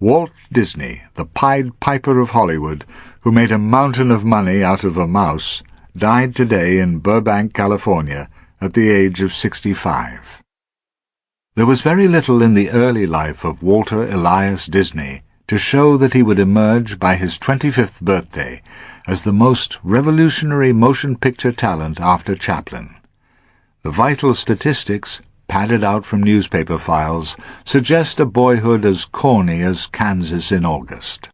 Walt Disney, the Pied Piper of Hollywood, who made a mountain of money out of a mouse, died today in Burbank, California, at the age of 65. There was very little in the early life of Walter Elias Disney to show that he would emerge by his 25th birthday as the most revolutionary motion picture talent after Chaplin. The vital statistics, padded out from newspaper files, suggest a boyhood as corny as Kansas in August.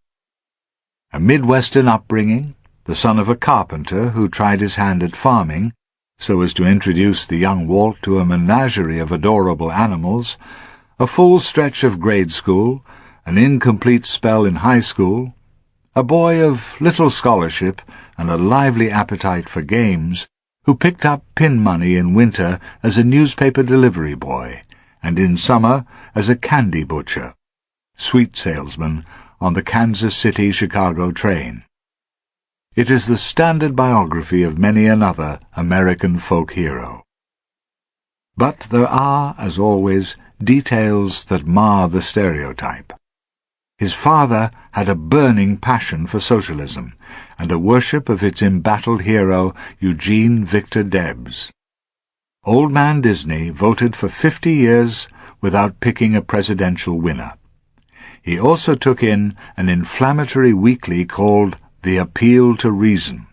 A Midwestern upbringing, the son of a carpenter who tried his hand at farming, so as to introduce the young Walt to a menagerie of adorable animals, a full stretch of grade school, an incomplete spell in high school, a boy of little scholarship and a lively appetite for games, who picked up pin money in winter as a newspaper delivery boy, and in summer as a candy butcher, sweet salesman on the Kansas City-Chicago train. It is the standard biography of many another American folk hero. But there are, as always, details that mar the stereotype. His father had a burning passion for socialism and a worship of its embattled hero, Eugene Victor Debs. Old Man Disney voted for 50 years without picking a presidential winner. He also took in an inflammatory weekly called The Appeal to Reason.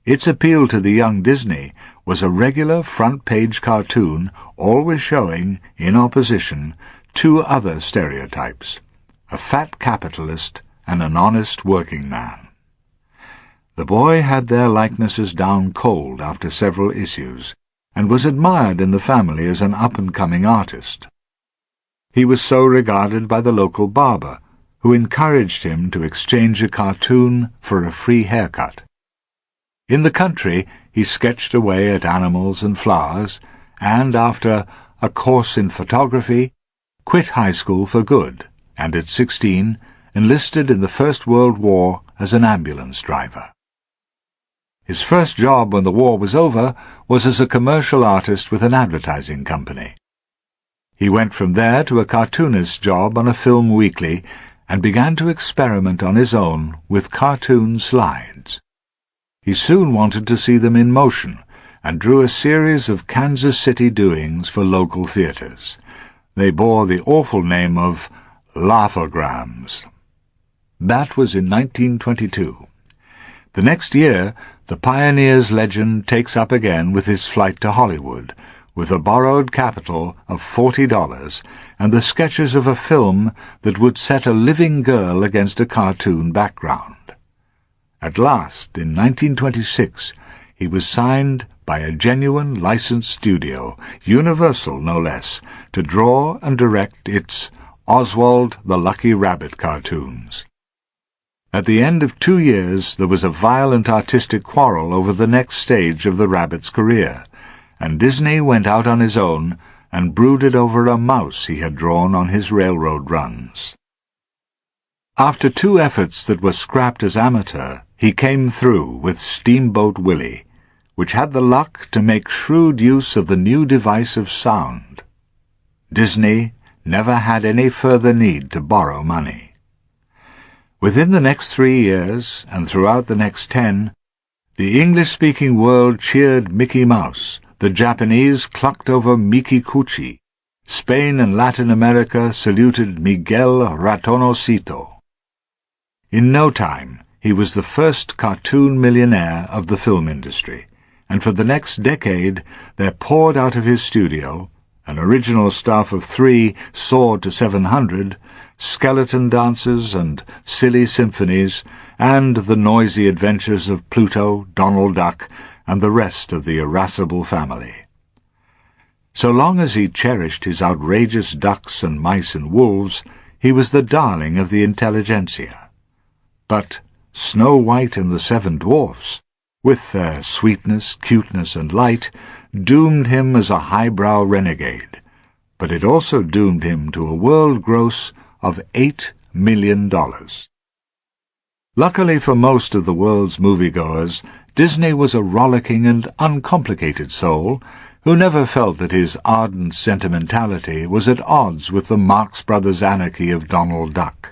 Its appeal to the young Disney was a regular front-page cartoon always showing, in opposition, two other stereotypes: a fat capitalist and an honest working man. The boy had their likenesses down cold after several issues, and was admired in the family as an up-and-coming artist. He was so regarded by the local barber, who encouraged him to exchange a cartoon for a free haircut. In the country, he sketched away at animals and flowers, and after a course in photography, quit high school for good, and at 16 enlisted in the First World War as an ambulance driver. His first job when the war was over was as a commercial artist with an advertising company. He went from there to a cartoonist's job on a film weekly and began to experiment on his own with cartoon slides. He soon wanted to see them in motion and drew a series of Kansas City doings for local theaters. They bore the awful name of Laughograms. That was in 1922. The next year, the pioneer's legend takes up again with his flight to Hollywood, with a borrowed capital of $40 and the sketches of a film that would set a living girl against a cartoon background. At last, in 1926, he was signed by a genuine licensed studio, Universal no less, to draw and direct its Oswald the Lucky Rabbit cartoons. At the end of 2 years there was a violent artistic quarrel over the next stage of the rabbit's career, and Disney went out on his own and brooded over a mouse he had drawn on his railroad runs. After 2 efforts that were scrapped as amateur, he came through with Steamboat Willie, which had the luck to make shrewd use of the new device of sound. Disney never had any further need to borrow money. Within the next 3 years, and throughout the next 10, the English-speaking world cheered Mickey Mouse, the Japanese clucked over Miki Kuchi, Spain and Latin America saluted Miguel Ratoncito. In no time, he was the first cartoon millionaire of the film industry, and for the next decade there poured out of his studio, an original staff of 3 soared to 700, skeleton dances and silly symphonies, and the noisy adventures of Pluto, Donald Duck, and the rest of the irascible family. So long as he cherished his outrageous ducks and mice and wolves, he was the darling of the intelligentsia. But Snow White and the 7 Dwarfs, with their sweetness, cuteness, and light, doomed him as a highbrow renegade, but it also doomed him to a world gross of $8 million. Luckily for most of the world's moviegoers, Disney was a rollicking and uncomplicated soul who never felt that his ardent sentimentality was at odds with the Marx Brothers anarchy of Donald Duck.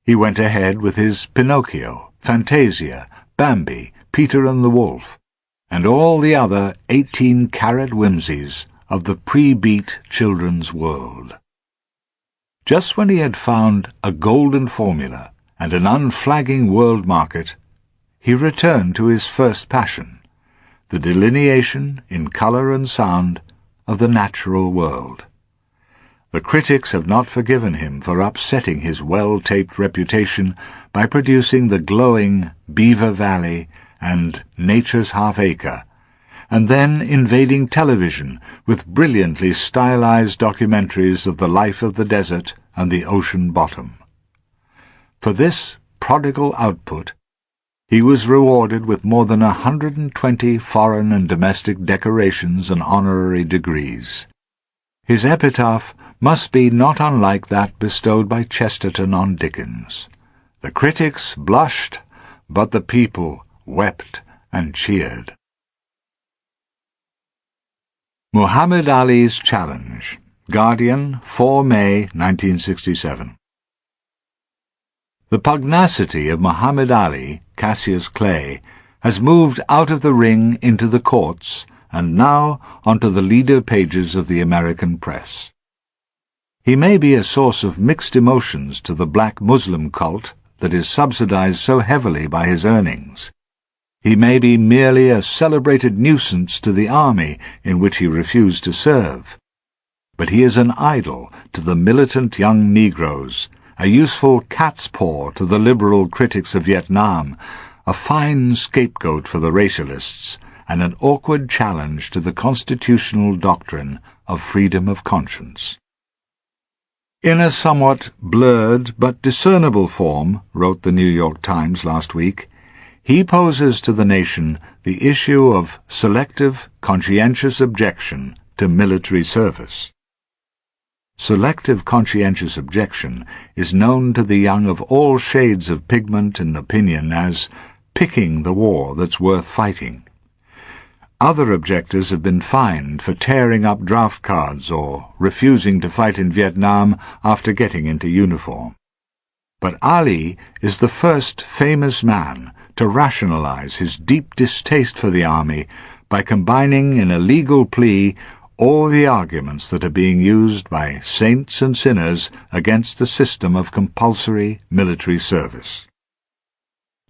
He went ahead with his Pinocchio, Fantasia, Bambi, Peter and the Wolf, and all the other 18-carat whimsies of the pre-beat children's world. Just when he had found a golden formula and an unflagging world market, he returned to his first passion, the delineation in colour and sound of the natural world. The critics have not forgiven him for upsetting his well-taped reputation by producing the glowing Beaver Valley and Nature's Half-Acre, and then invading television with brilliantly stylized documentaries of the life of the desert and the ocean bottom. For this prodigal output, he was rewarded with more than 120 foreign and domestic decorations and honorary degrees. His epitaph must be not unlike that bestowed by Chesterton on Dickens. The critics blushed, but the people wept and cheered. Muhammad Ali's Challenge. Guardian, 4 May 1967. The pugnacity of Muhammad Ali, Cassius Clay, has moved out of the ring into the courts and now onto the leader pages of the American press. He may be a source of mixed emotions to the black Muslim cult that is subsidized so heavily by his earnings. He may be merely a celebrated nuisance to the army in which he refused to serve. But he is an idol to the militant young Negroes, a useful cat's paw to the liberal critics of Vietnam, a fine scapegoat for the racialists, and an awkward challenge to the constitutional doctrine of freedom of conscience. In a somewhat blurred but discernible form, wrote the New York Times last week, he poses to the nation the issue of selective, conscientious objection to military service. Selective conscientious objection is known to the young of all shades of pigment and opinion as picking the war that's worth fighting. Other objectors have been fined for tearing up draft cards or refusing to fight in Vietnam after getting into uniform. But Ali is the first famous man to rationalize his deep distaste for the army by combining in a legal plea all the arguments that are being used by saints and sinners against the system of compulsory military service.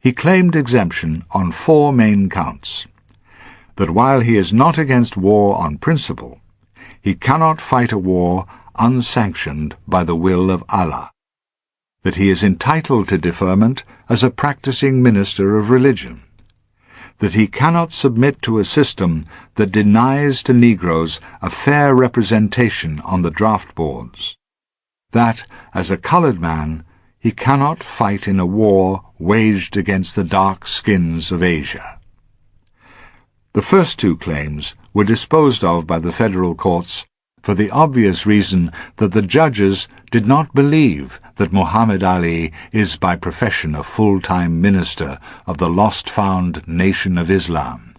He claimed exemption on 4 main counts: that while he is not against war on principle, he cannot fight a war unsanctioned by the will of Allah; that he is entitled to deferment as a practicing minister of religion; that he cannot submit to a system that denies to Negroes a fair representation on the draft boards; that, as a colored man, he cannot fight in a war waged against the dark skins of Asia. The first 2 claims were disposed of by the federal courts for the obvious reason that the judges did not believe that Muhammad Ali is by profession a full-time minister of the lost-found Nation of Islam,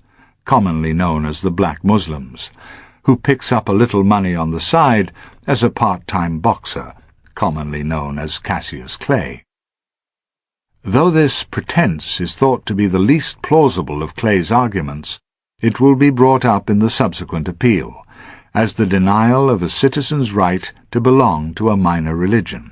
commonly known as the Black Muslims, who picks up a little money on the side as a part-time boxer, commonly known as Cassius Clay. Though this pretense is thought to be the least plausible of Clay's arguments, it will be brought up in the subsequent appeal, as the denial of a citizen's right to belong to a minor religion.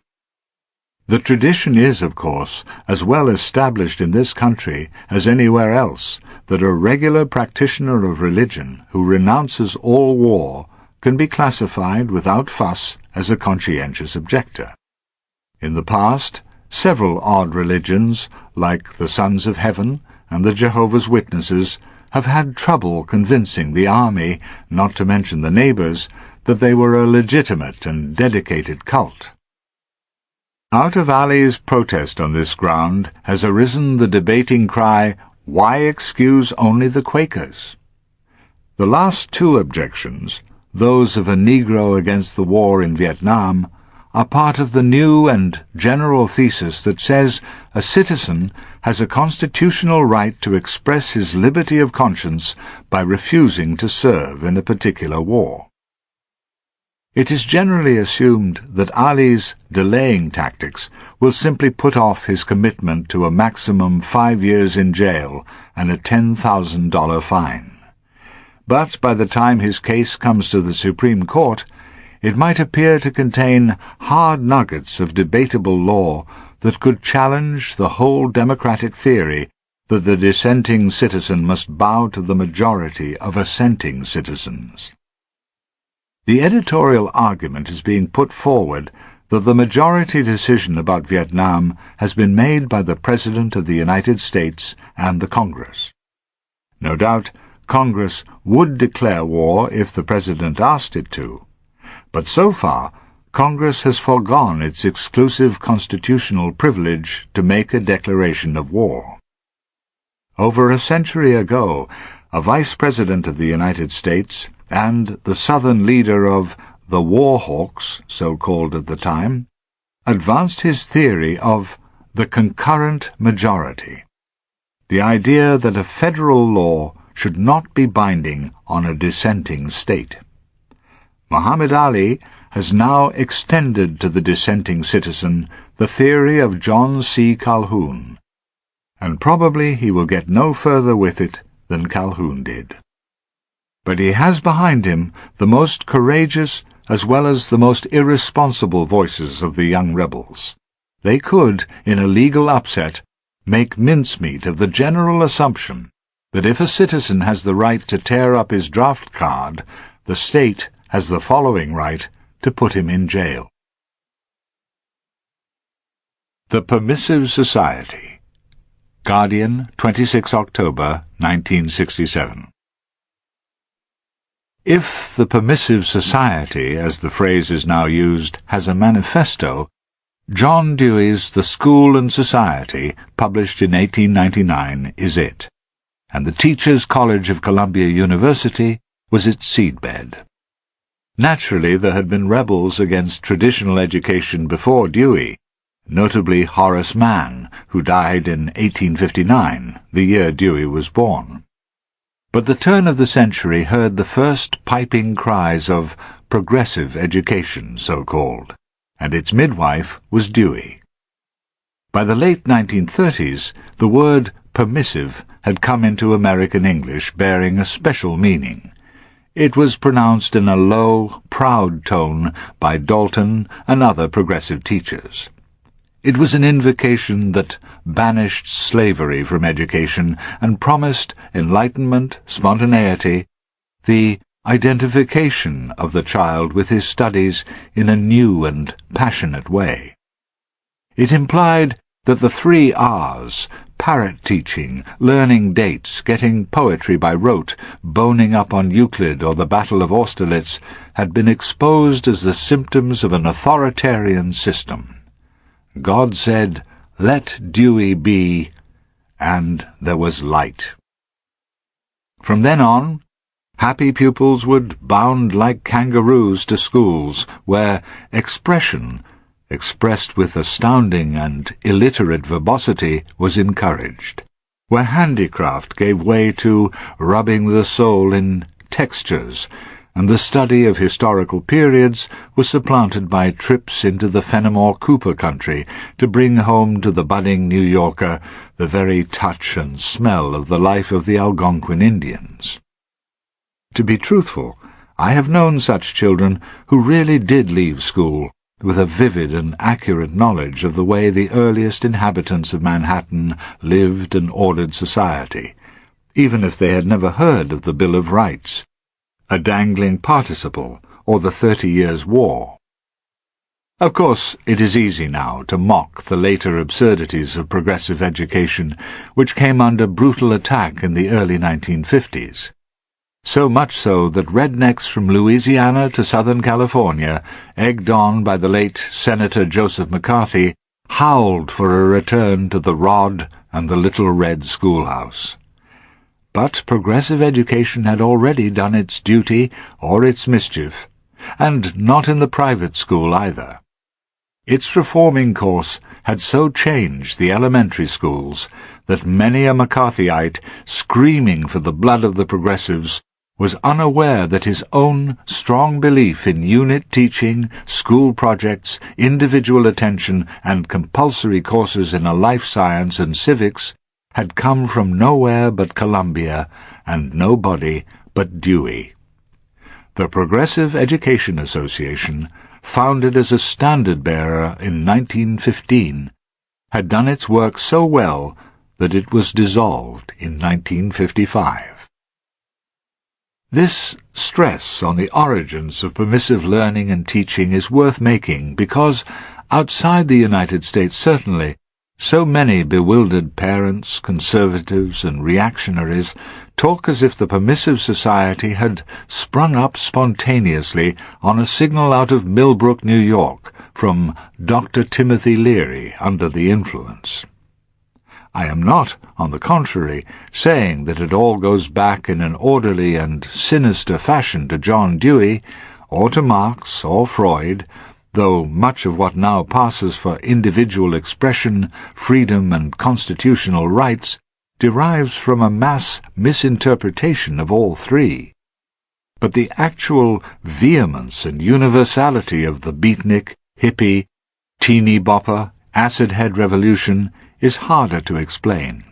The tradition is, of course, as well established in this country as anywhere else, that a regular practitioner of religion who renounces all war can be classified without fuss as a conscientious objector. In the past, several odd religions, like the Sons of Heaven and the Jehovah's Witnesses, have had trouble convincing the army, not to mention the neighbors, that they were a legitimate and dedicated cult. Out of Ali's protest on this ground has arisen the debating cry, "Why excuse only the Quakers?" The last 2 objections, those of a Negro against the war in Vietnam, are part of the new and general thesis that says a citizen has a constitutional right to express his liberty of conscience by refusing to serve in a particular war. It is generally assumed that Ali's delaying tactics will simply put off his commitment to a maximum 5 years in jail and a $10,000 fine. But by the time his case comes to the Supreme Court, it might appear to contain hard nuggets of debatable law that could challenge the whole democratic theory that the dissenting citizen must bow to the majority of assenting citizens. The editorial argument is being put forward that the majority decision about Vietnam has been made by the President of the United States and the Congress. No doubt, Congress would declare war if the President asked it to, but so far, Congress has foregone its exclusive constitutional privilege to make a declaration of war. Over a century ago, a Vice President of the United States and the Southern leader of the War Hawks, so called at the time, advanced his theory of the concurrent majority, the idea that a federal law should not be binding on a dissenting state. Muhammad Ali has now extended to the dissenting citizen the theory of John C. Calhoun, and probably he will get no further with it than Calhoun did. But he has behind him the most courageous as well as the most irresponsible voices of the young rebels. They could, in a legal upset, make mincemeat of the general assumption that if a citizen has the right to tear up his draft card, the state has the following right to put him in jail. The Permissive Society. Guardian, 26 October, 1967. If the Permissive Society, as the phrase is now used, has a manifesto, John Dewey's The School and Society, published in 1899, is it, and the Teachers' College of Columbia University was its seedbed. Naturally, there had been rebels against traditional education before Dewey, notably Horace Mann, who died in 1859, the year Dewey was born. But the turn of the century heard the first piping cries of progressive education, so-called, and its midwife was Dewey. By the late 1930s, the word permissive had come into American English bearing a special meaning. It was pronounced in a low, proud tone by Dalton and other progressive teachers. It was an invocation that banished slavery from education and promised enlightenment, spontaneity, the identification of the child with his studies in a new and passionate way. It implied that the 3 R's, parrot teaching, learning dates, getting poetry by rote, boning up on Euclid or the Battle of Austerlitz, had been exposed as the symptoms of an authoritarian system. God said, "Let Dewey be," and there was light. From then on, happy pupils would bound like kangaroos to schools where expression, expressed with astounding and illiterate verbosity, was encouraged, where handicraft gave way to rubbing the soul in textures, and the study of historical periods was supplanted by trips into the Fenimore Cooper country to bring home to the budding New Yorker the very touch and smell of the life of the Algonquin Indians. To be truthful, I have known such children who really did leave school with a vivid and accurate knowledge of the way the earliest inhabitants of Manhattan lived and ordered society, even if they had never heard of the Bill of Rights, a dangling participle, or the 30 Years' War. Of course, it is easy now to mock the later absurdities of progressive education, which came under brutal attack in the early 1950s. So much so that rednecks from Louisiana to Southern California, egged on by the late Senator Joseph McCarthy, howled for a return to the rod and the little red schoolhouse. But progressive education had already done its duty or its mischief, and not in the private school either. Its reforming course had so changed the elementary schools that many a McCarthyite, screaming for the blood of the progressives, was unaware that his own strong belief in unit teaching, school projects, individual attention, and compulsory courses in a life science and civics had come from nowhere but Columbia and nobody but Dewey. The Progressive Education Association, founded as a standard-bearer in 1915, had done its work so well that it was dissolved in 1955. This stress on the origins of permissive learning and teaching is worth making because, outside the United States certainly, so many bewildered parents, conservatives, and reactionaries talk as if the permissive society had sprung up spontaneously on a signal out of Millbrook, New York, from Dr. Timothy Leary under the influence. I am not, on the contrary, saying that it all goes back in an orderly and sinister fashion to John Dewey, or to Marx, or Freud, though much of what now passes for individual expression, freedom, and constitutional rights derives from a mass misinterpretation of all three. But the actual vehemence and universality of the beatnik, hippie, teeny bopper, acid head revolution is harder to explain.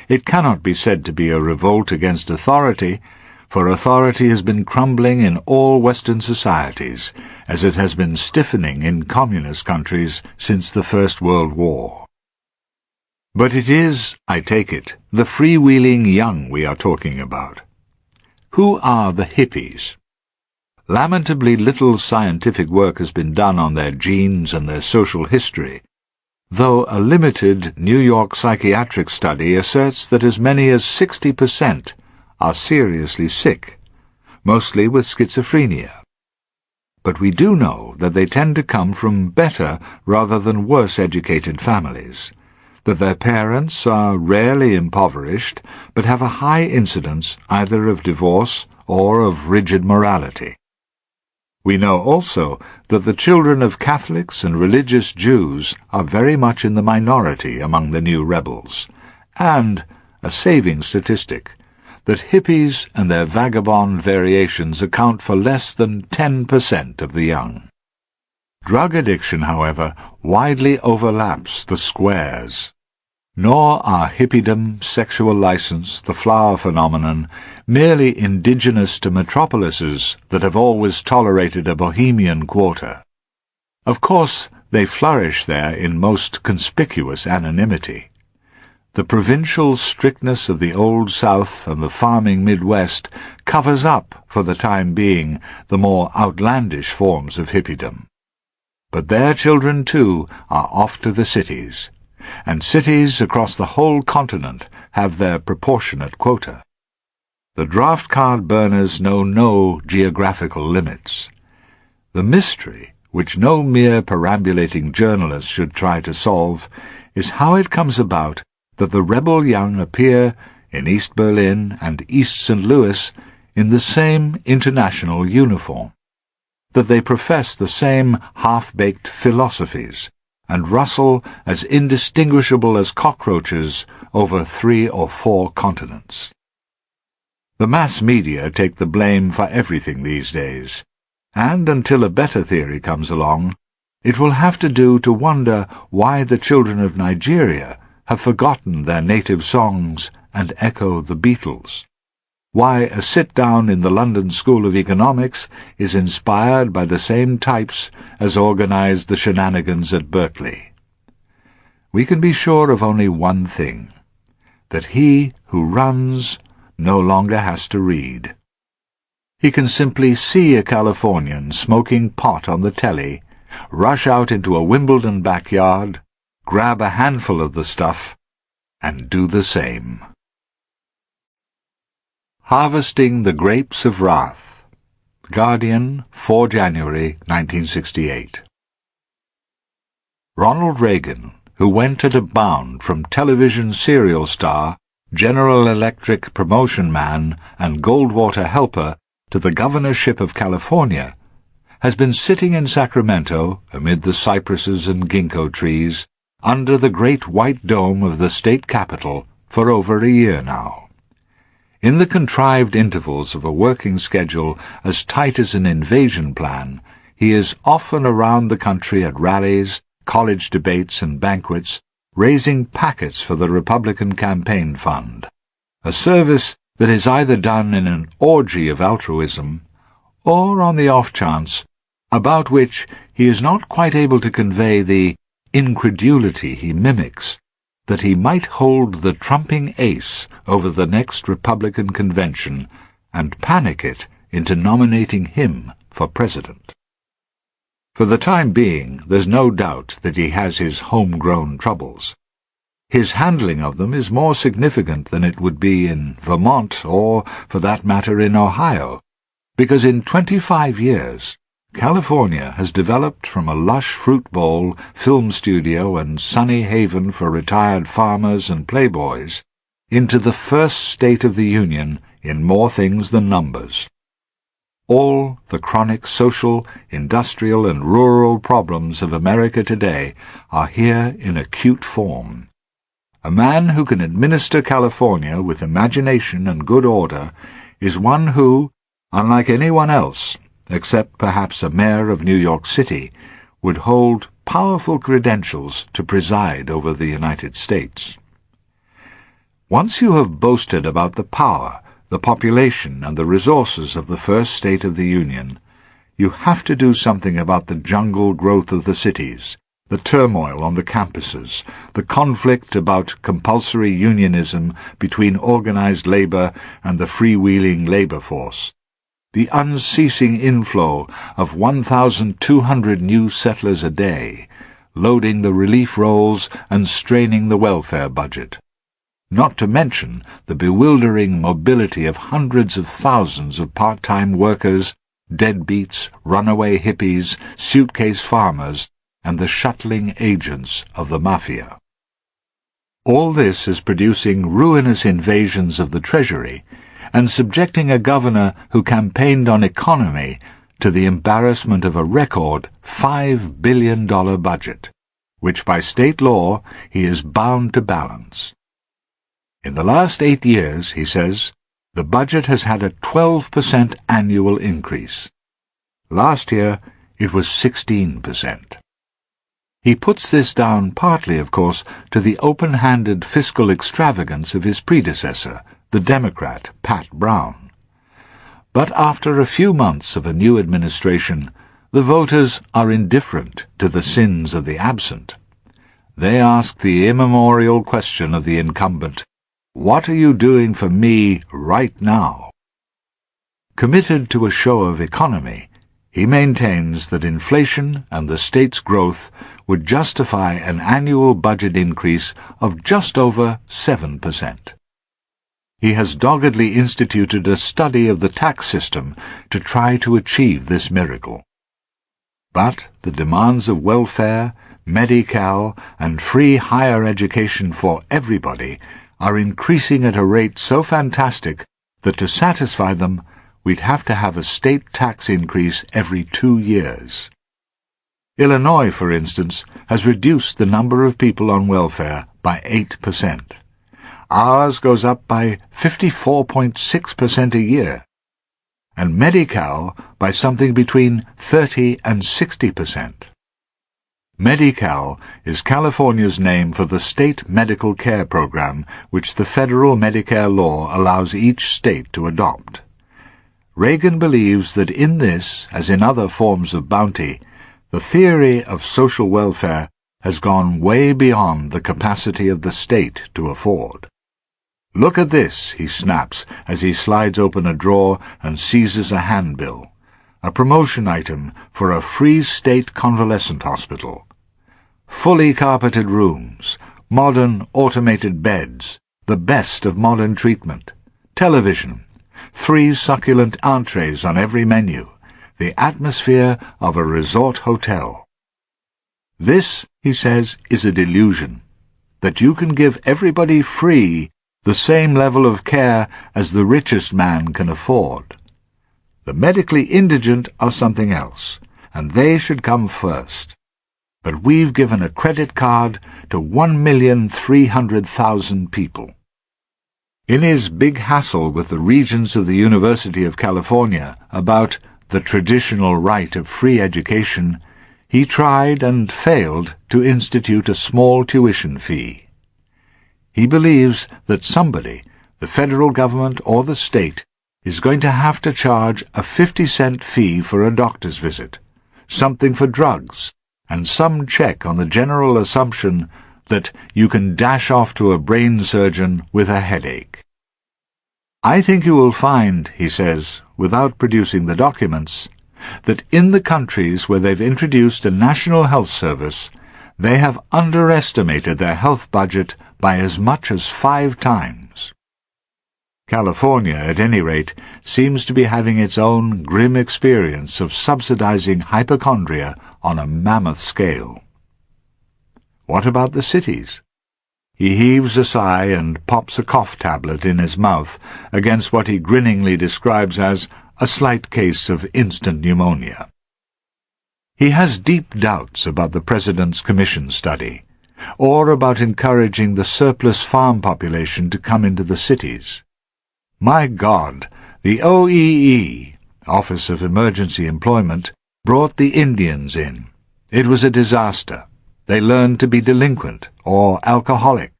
It cannot be said to be a revolt against authority, for authority has been crumbling in all Western societies, as it has been stiffening in communist countries since the First World War. But it is, I take it, the freewheeling young we are talking about. Who are the hippies? Lamentably little scientific work has been done on their genes and their social history, though a limited New York psychiatric study asserts that as many as 60% are seriously sick, mostly with schizophrenia. But we do know that they tend to come from better rather than worse educated families, that their parents are rarely impoverished but have a high incidence either of divorce or of rigid morality. We know also that the children of Catholics and religious Jews are very much in the minority among the new rebels, and, a saving statistic, that hippies and their vagabond variations account for less than 10% of the young. Drug addiction, however, widely overlaps the squares. Nor are hippiedom, sexual license, the flower phenomenon, merely indigenous to metropolises that have always tolerated a bohemian quarter. Of course, they flourish there in most conspicuous anonymity. The provincial strictness of the Old South and the farming Midwest covers up, for the time being, the more outlandish forms of hippiedom. But their children, too, are off to the cities, and cities across the whole continent have their proportionate quota. The draft card burners know no geographical limits. The mystery, which no mere perambulating journalist should try to solve, is how it comes about that the rebel young appear in East Berlin and East St. Louis in the same international uniform, that they profess the same half-baked philosophies, and rustle as indistinguishable as cockroaches over 3 or 4 continents. The mass media take the blame for everything these days, and until a better theory comes along, it will have to do to wonder why the children of Nigeria have forgotten their native songs and echo the Beatles, why a sit-down in the London School of Economics is inspired by the same types as organized the shenanigans at Berkeley. We can be sure of only one thing, that he who runs no longer has to read. He can simply see a Californian smoking pot on the telly, rush out into a Wimbledon backyard, grab a handful of the stuff, and do the same. Harvesting the Grapes of Wrath. Guardian, 4 January 1968. Ronald Reagan, who went at a bound from television serial star, General Electric promotion man, and Goldwater helper to the governorship of California, has been sitting in Sacramento amid the cypresses and ginkgo trees under the great white dome of the state capitol for over a year now. In the contrived intervals of a working schedule as tight as an invasion plan, he is often around the country at rallies, college debates, and banquets, raising packets for the Republican campaign fund, a service that is either done in an orgy of altruism or, on the off chance, about which he is not quite able to convey the incredulity he mimics, that he might hold the trumping ace over the next Republican convention and panic it into nominating him for president. For the time being, there's no doubt that he has his homegrown troubles. His handling of them is more significant than it would be in Vermont or, for that matter, in Ohio, because in 25 years, California has developed from a lush fruit bowl, film studio, and sunny haven for retired farmers and playboys into the first state of the Union in more things than numbers. All the chronic social, industrial, and rural problems of America today are here in acute form. A man who can administer California with imagination and good order is one who, unlike anyone else, except perhaps a mayor of New York City, would hold powerful credentials to preside over the United States. Once you have boasted about the power, the population, and the resources of the first state of the Union, you have to do something about the jungle growth of the cities, the turmoil on the campuses, the conflict about compulsory unionism between organized labor and the freewheeling labor force, the unceasing inflow of 1,200 new settlers a day, loading the relief rolls and straining the welfare budget, not to mention the bewildering mobility of hundreds of thousands of part-time workers, deadbeats, runaway hippies, suitcase farmers, and the shuttling agents of the mafia. All this is producing ruinous invasions of the Treasury and subjecting a governor who campaigned on economy to the embarrassment of a record $5 billion budget, which by state law he is bound to balance. In the last 8 years, he says, the budget has had a 12% annual increase. Last year, it was 16%. He puts this down partly, of course, to the open-handed fiscal extravagance of his predecessor, the Democrat Pat Brown. But after a few months of a new administration, the voters are indifferent to the sins of the absent. They ask the immemorial question of the incumbent, "What are you doing for me right now?" Committed to a show of economy, he maintains that inflation and the state's growth would justify an annual budget increase of just over 7%. He has doggedly instituted a study of the tax system to try to achieve this miracle. But the demands of welfare, Medi-Cal, and free higher education for everybody are increasing at a rate so fantastic that to satisfy them, we'd have to have a state tax increase every 2 years. Illinois, for instance, has reduced the number of people on welfare by 8%. Ours goes up by 54.6% a year, and Medi-Cal by something between 30 and 60%. Medi-Cal is California's name for the state medical care program which the federal Medicare law allows each state to adopt. Reagan believes that in this, as in other forms of bounty, the theory of social welfare has gone way beyond the capacity of the state to afford. "Look at this," he snaps as he slides open a drawer and seizes a handbill, a promotion item for a free state convalescent hospital. Fully carpeted rooms, modern automated beds, the best of modern treatment, television, 3 succulent entrees on every menu, the atmosphere of a resort hotel. This, he says, is a delusion, that you can give everybody free the same level of care as the richest man can afford. The medically indigent are something else, and they should come first. But we've given a credit card to 1,300,000 people. In his big hassle with the regents of the University of California about the traditional right of free education, he tried and failed to institute a small tuition fee. He believes that somebody, the federal government or the state, is going to have to charge a 50-cent fee for a doctor's visit, something for drugs, and some check on the general assumption that you can dash off to a brain surgeon with a headache. I think you will find, he says, without producing the documents, that in the countries where they've introduced a national health service, they have underestimated their health budget by as much as 5 times. California, at any rate, seems to be having its own grim experience of subsidizing hypochondria on a mammoth scale. What about the cities? He heaves a sigh and pops a cough tablet in his mouth against what he grinningly describes as a slight case of instant pneumonia. He has deep doubts about the President's Commission study, or about encouraging the surplus farm population to come into the cities. My God, the OEE, Office of Emergency Employment, brought the Indians in. It was a disaster. They learned to be delinquent or alcoholic.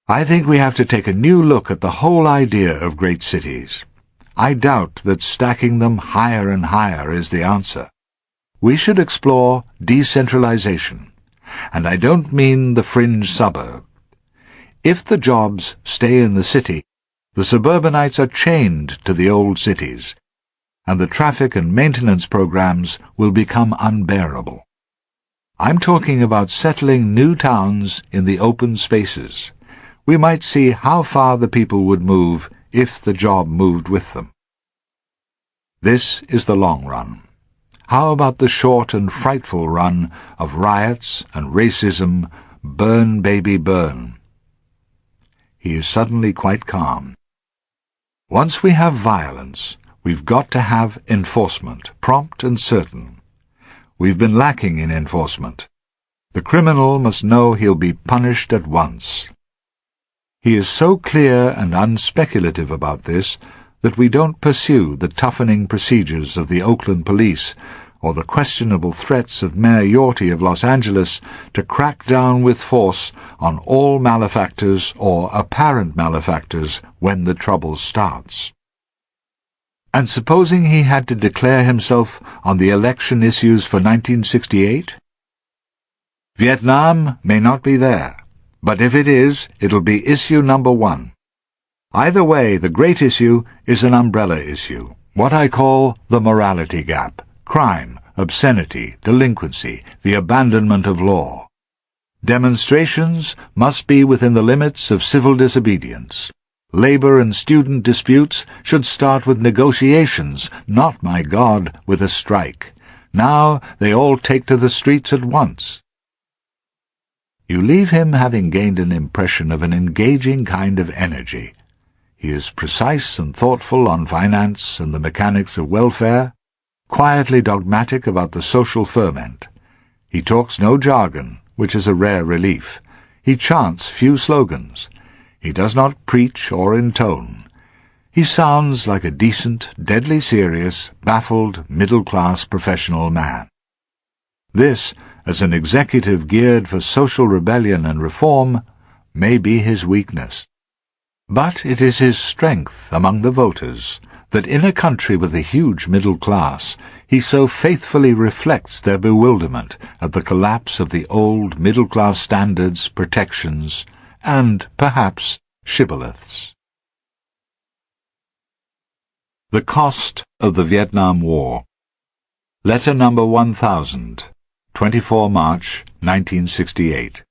I think we have to take a new look at the whole idea of great cities. I doubt that stacking them higher and higher is the answer. We should explore decentralization, and I don't mean the fringe suburb. If the jobs stay in the city, the suburbanites are chained to the old cities, and the traffic and maintenance programs will become unbearable. I'm talking about settling new towns in the open spaces. We might see how far the people would move if the job moved with them. This is the long run. How about the short and frightful run of riots and racism, burn baby burn? He is suddenly quite calm. Once we have violence, we've got to have enforcement, prompt and certain. We've been lacking in enforcement. The criminal must know he'll be punished at once. He is so clear and unspeculative about this that we don't pursue the toughening procedures of the Oakland police or the questionable threats of Mayor Yorty of Los Angeles to crack down with force on all malefactors or apparent malefactors when the trouble starts. And supposing he had to declare himself on the election issues for 1968? Vietnam may not be there, but if it is, it'll be issue number 1. Either way, the great issue is an umbrella issue, what I call the morality gap, crime, obscenity, delinquency, the abandonment of law. Demonstrations must be within the limits of civil disobedience. Labor and student disputes should start with negotiations, not, my God, with a strike. Now they all take to the streets at once. You leave him having gained an impression of an engaging kind of energy. He is precise and thoughtful on finance and the mechanics of welfare, quietly dogmatic about the social ferment. He talks no jargon, which is a rare relief. He chants few slogans. He does not preach or intone. He sounds like a decent, deadly serious, baffled, middle-class professional man. This, as an executive geared for social rebellion and reform, may be his weakness. But it is his strength among the voters that in a country with a huge middle class he so faithfully reflects their bewilderment at the collapse of the old middle-class standards, protections, and, perhaps, shibboleths. The Cost of the Vietnam War. Letter number 1000, 24 March 1968.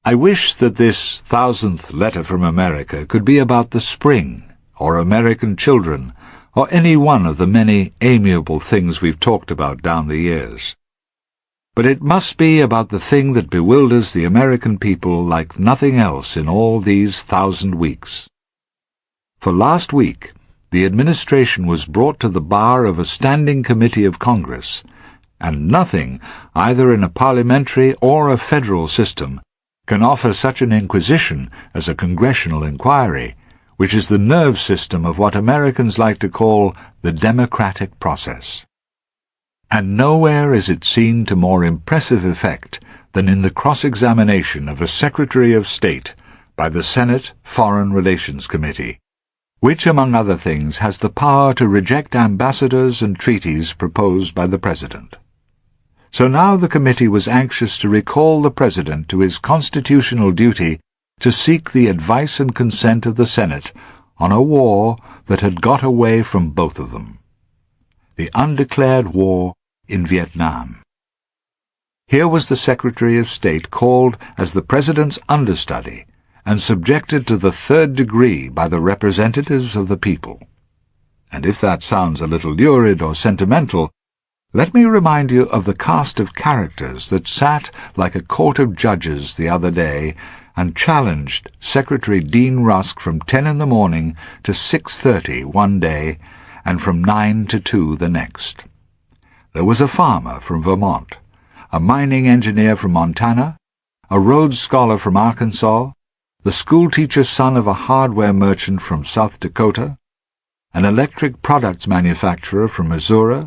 I wish that this 1000th letter from America could be about the spring, or American children, or any one of the many amiable things we've talked about down the years. But it must be about the thing that bewilders the American people like nothing else in all these 1000 weeks. For last week, the administration was brought to the bar of a standing committee of Congress, and nothing, either in a parliamentary or a federal system, can offer such an inquisition as a congressional inquiry, which is the nerve system of what Americans like to call the democratic process. And nowhere is it seen to more impressive effect than in the cross-examination of a Secretary of State by the Senate Foreign Relations Committee, which, among other things, has the power to reject ambassadors and treaties proposed by the President. So now the committee was anxious to recall the President to his constitutional duty to seek the advice and consent of the Senate on a war that had got away from both of them, the undeclared war in Vietnam. Here was the Secretary of State called as the President's understudy and subjected to the third degree by the representatives of the people. And if that sounds a little lurid or sentimental, let me remind you of the cast of characters that sat like a court of judges the other day and challenged Secretary Dean Rusk from 10 in the morning to 6:30 one day and from 9 to 2 the next. There was a farmer from Vermont, a mining engineer from Montana, a Rhodes Scholar from Arkansas, the schoolteacher's son of a hardware merchant from South Dakota, an electric products manufacturer from Missouri,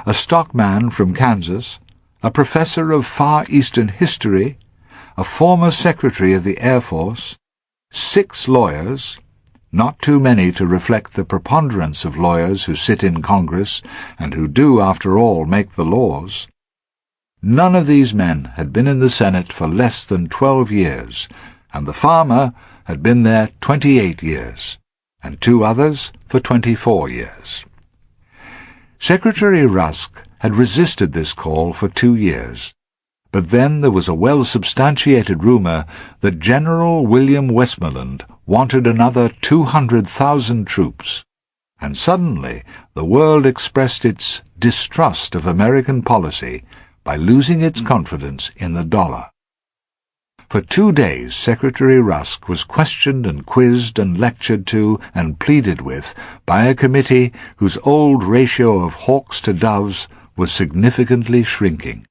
a stockman from Kansas, a professor of Far Eastern history, a former secretary of the Air Force, 6 lawyers, not too many to reflect the preponderance of lawyers who sit in Congress and who do, after all, make the laws. None of these men had been in the Senate for less than 12 years, and the farmer had been there 28 years, and 2 others for 24 years. Secretary Rusk had resisted this call for 2 years, but then there was a well-substantiated rumor that General William Westmoreland wanted another 200,000 troops, and suddenly the world expressed its distrust of American policy by losing its confidence in the dollar. For 2 days Secretary Rusk was questioned and quizzed and lectured to and pleaded with by a committee whose old ratio of hawks to doves was significantly shrinking.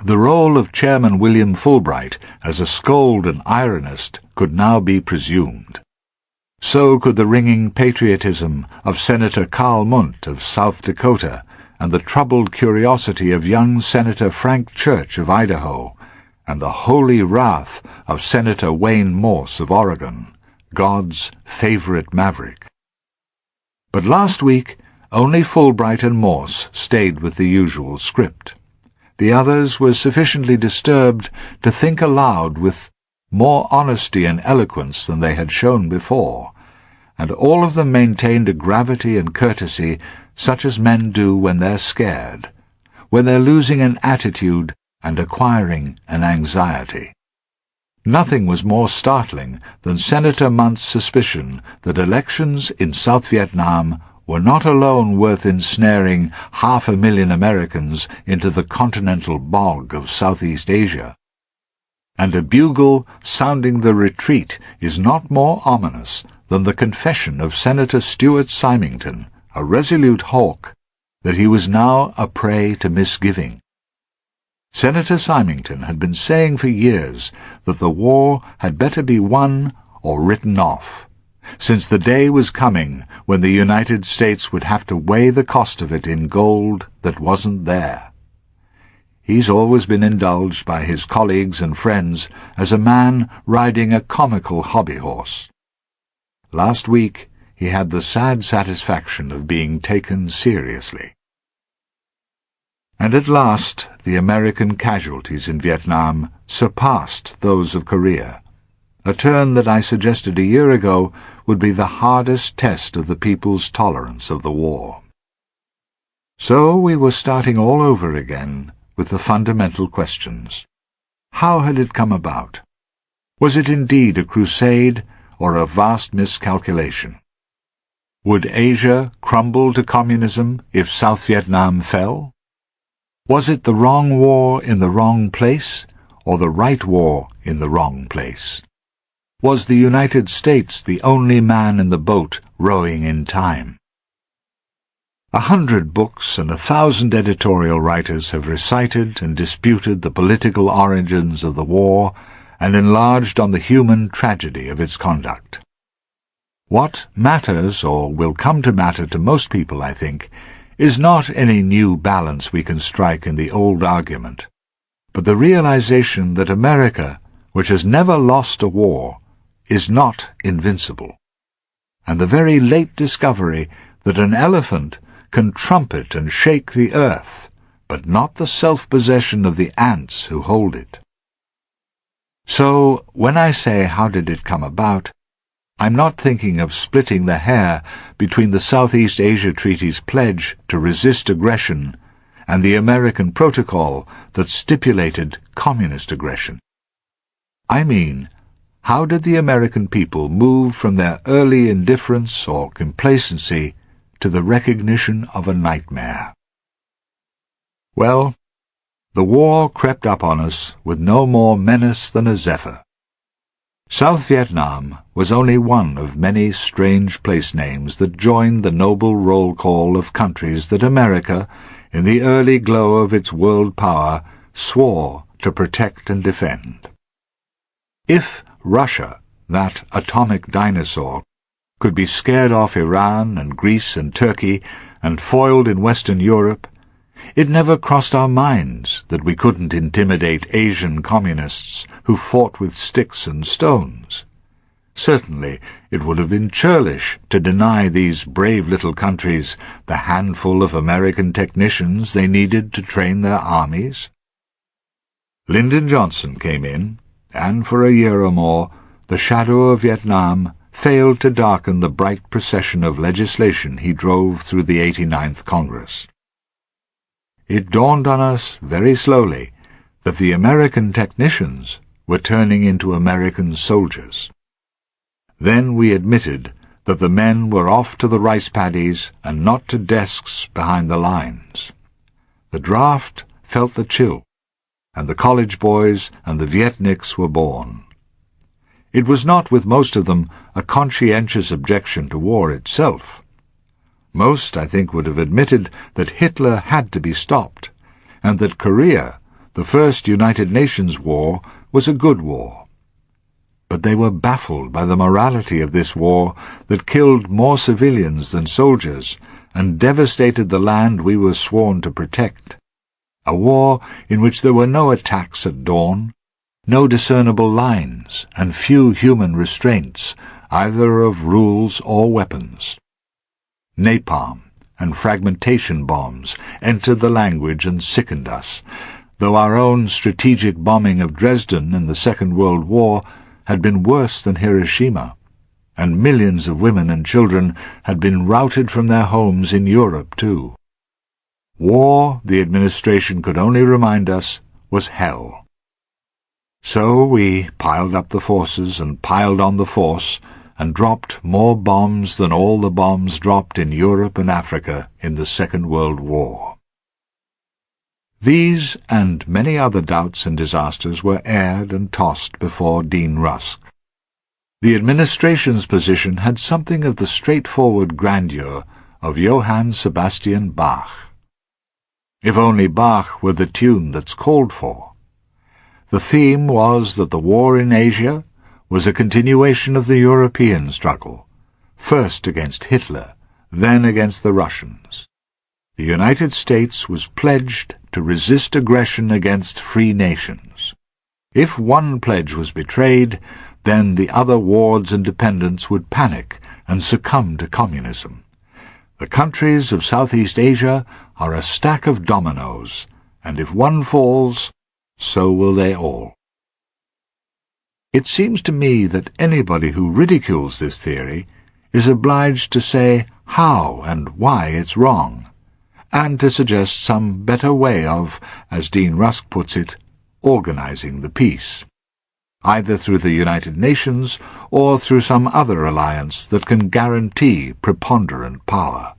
The role of Chairman William Fulbright as a scold and ironist could now be presumed. So could the ringing patriotism of Senator Carl Mundt of South Dakota and the troubled curiosity of young Senator Frank Church of Idaho, and the holy wrath of Senator Wayne Morse of Oregon, God's favorite maverick. But last week, only Fulbright and Morse stayed with the usual script. The others were sufficiently disturbed to think aloud with more honesty and eloquence than they had shown before, and all of them maintained a gravity and courtesy such as men do when they're scared, when they're losing an attitude and acquiring an anxiety. Nothing was more startling than Senator Mundt's suspicion that elections in South Vietnam were not alone worth ensnaring 500,000 Americans into the continental bog of Southeast Asia. And a bugle sounding the retreat is not more ominous than the confession of Senator Stuart Symington, a resolute hawk, that he was now a prey to misgiving. Senator Symington had been saying for years that the war had better be won or written off, since the day was coming when the United States would have to weigh the cost of it in gold that wasn't there. He's always been indulged by his colleagues and friends as a man riding a comical hobby horse. Last week he had the sad satisfaction of being taken seriously. And at last the American casualties in Vietnam surpassed those of Korea, a turn that I suggested a year ago would be the hardest test of the people's tolerance of the war. So we were starting all over again with the fundamental questions. How had it come about? Was it indeed a crusade or a vast miscalculation? Would Asia crumble to communism if South Vietnam fell? Was it the wrong war in the wrong place, or the right war in the wrong place? Was the United States the only man in the boat rowing in time. 100 books and 1,000 editorial writers have recited and disputed the political origins of the war and enlarged on the human tragedy of its conduct. What matters, or will come to matter to most people, I think, is not any new balance we can strike in the old argument, but the realization that America, which has never lost a war, is not invincible, and the very late discovery that an elephant can trumpet and shake the earth, but not the self-possession of the ants who hold it. So, when I say how did it come about, I'm not thinking of splitting the hair between the Southeast Asia Treaty's pledge to resist aggression and the American protocol that stipulated communist aggression. I mean, how did the American people move from their early indifference or complacency to the recognition of a nightmare? Well, the war crept up on us with no more menace than a zephyr. South Vietnam was only one of many strange place names that joined the noble roll call of countries that America, in the early glow of its world power, swore to protect and defend. If Russia, that atomic dinosaur, could be scared off Iran and Greece and Turkey and foiled in Western Europe, it never crossed our minds that we couldn't intimidate Asian communists who fought with sticks and stones. Certainly it would have been churlish to deny these brave little countries the handful of American technicians they needed to train their armies. Lyndon Johnson came in, and for a year or more the shadow of Vietnam failed to darken the bright procession of legislation he drove through the 89th Congress. It dawned on us very slowly that the American technicians were turning into American soldiers. Then we admitted that the men were off to the rice paddies and not to desks behind the lines. The draft felt the chill, and the college boys and the Vietniks were born. It was not with most of them a conscientious objection to war itself. Most, I think, would have admitted that Hitler had to be stopped, and that Korea, the first United Nations war, was a good war. But they were baffled by the morality of this war that killed more civilians than soldiers and devastated the land we were sworn to protect. A war in which there were no attacks at dawn, no discernible lines, and few human restraints, either of rules or weapons. Napalm and fragmentation bombs entered the language and sickened us, though our own strategic bombing of Dresden in the Second World War had been worse than Hiroshima, and millions of women and children had been routed from their homes in Europe too. War, the administration could only remind us, was hell. So we piled up the forces and piled on the force, and dropped more bombs than all the bombs dropped in Europe and Africa in the Second World War. These and many other doubts and disasters were aired and tossed before Dean Rusk. The administration's position had something of the straightforward grandeur of Johann Sebastian Bach. If only Bach were the tune that's called for. The theme was that the war in Asia was a continuation of the European struggle, first against Hitler, then against the Russians. The United States was pledged to resist aggression against free nations. If one pledge was betrayed, then the other wards and dependents would panic and succumb to communism. The countries of Southeast Asia are a stack of dominoes, and if one falls, so will they all. It seems to me that anybody who ridicules this theory is obliged to say how and why it's wrong, and to suggest some better way of, as Dean Rusk puts it, organizing the peace, either through the United Nations or through some other alliance that can guarantee preponderant power.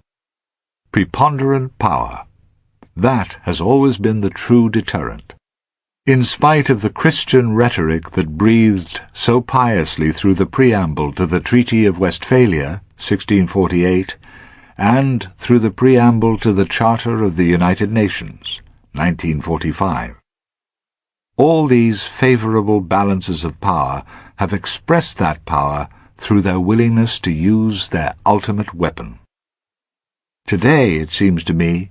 Preponderant power. That has always been the true deterrent. In spite of the Christian rhetoric that breathed so piously through the preamble to the Treaty of Westphalia, 1648, and through the preamble to the Charter of the United Nations, 1945. All these favorable balances of power have expressed that power through their willingness to use their ultimate weapon. Today, it seems to me,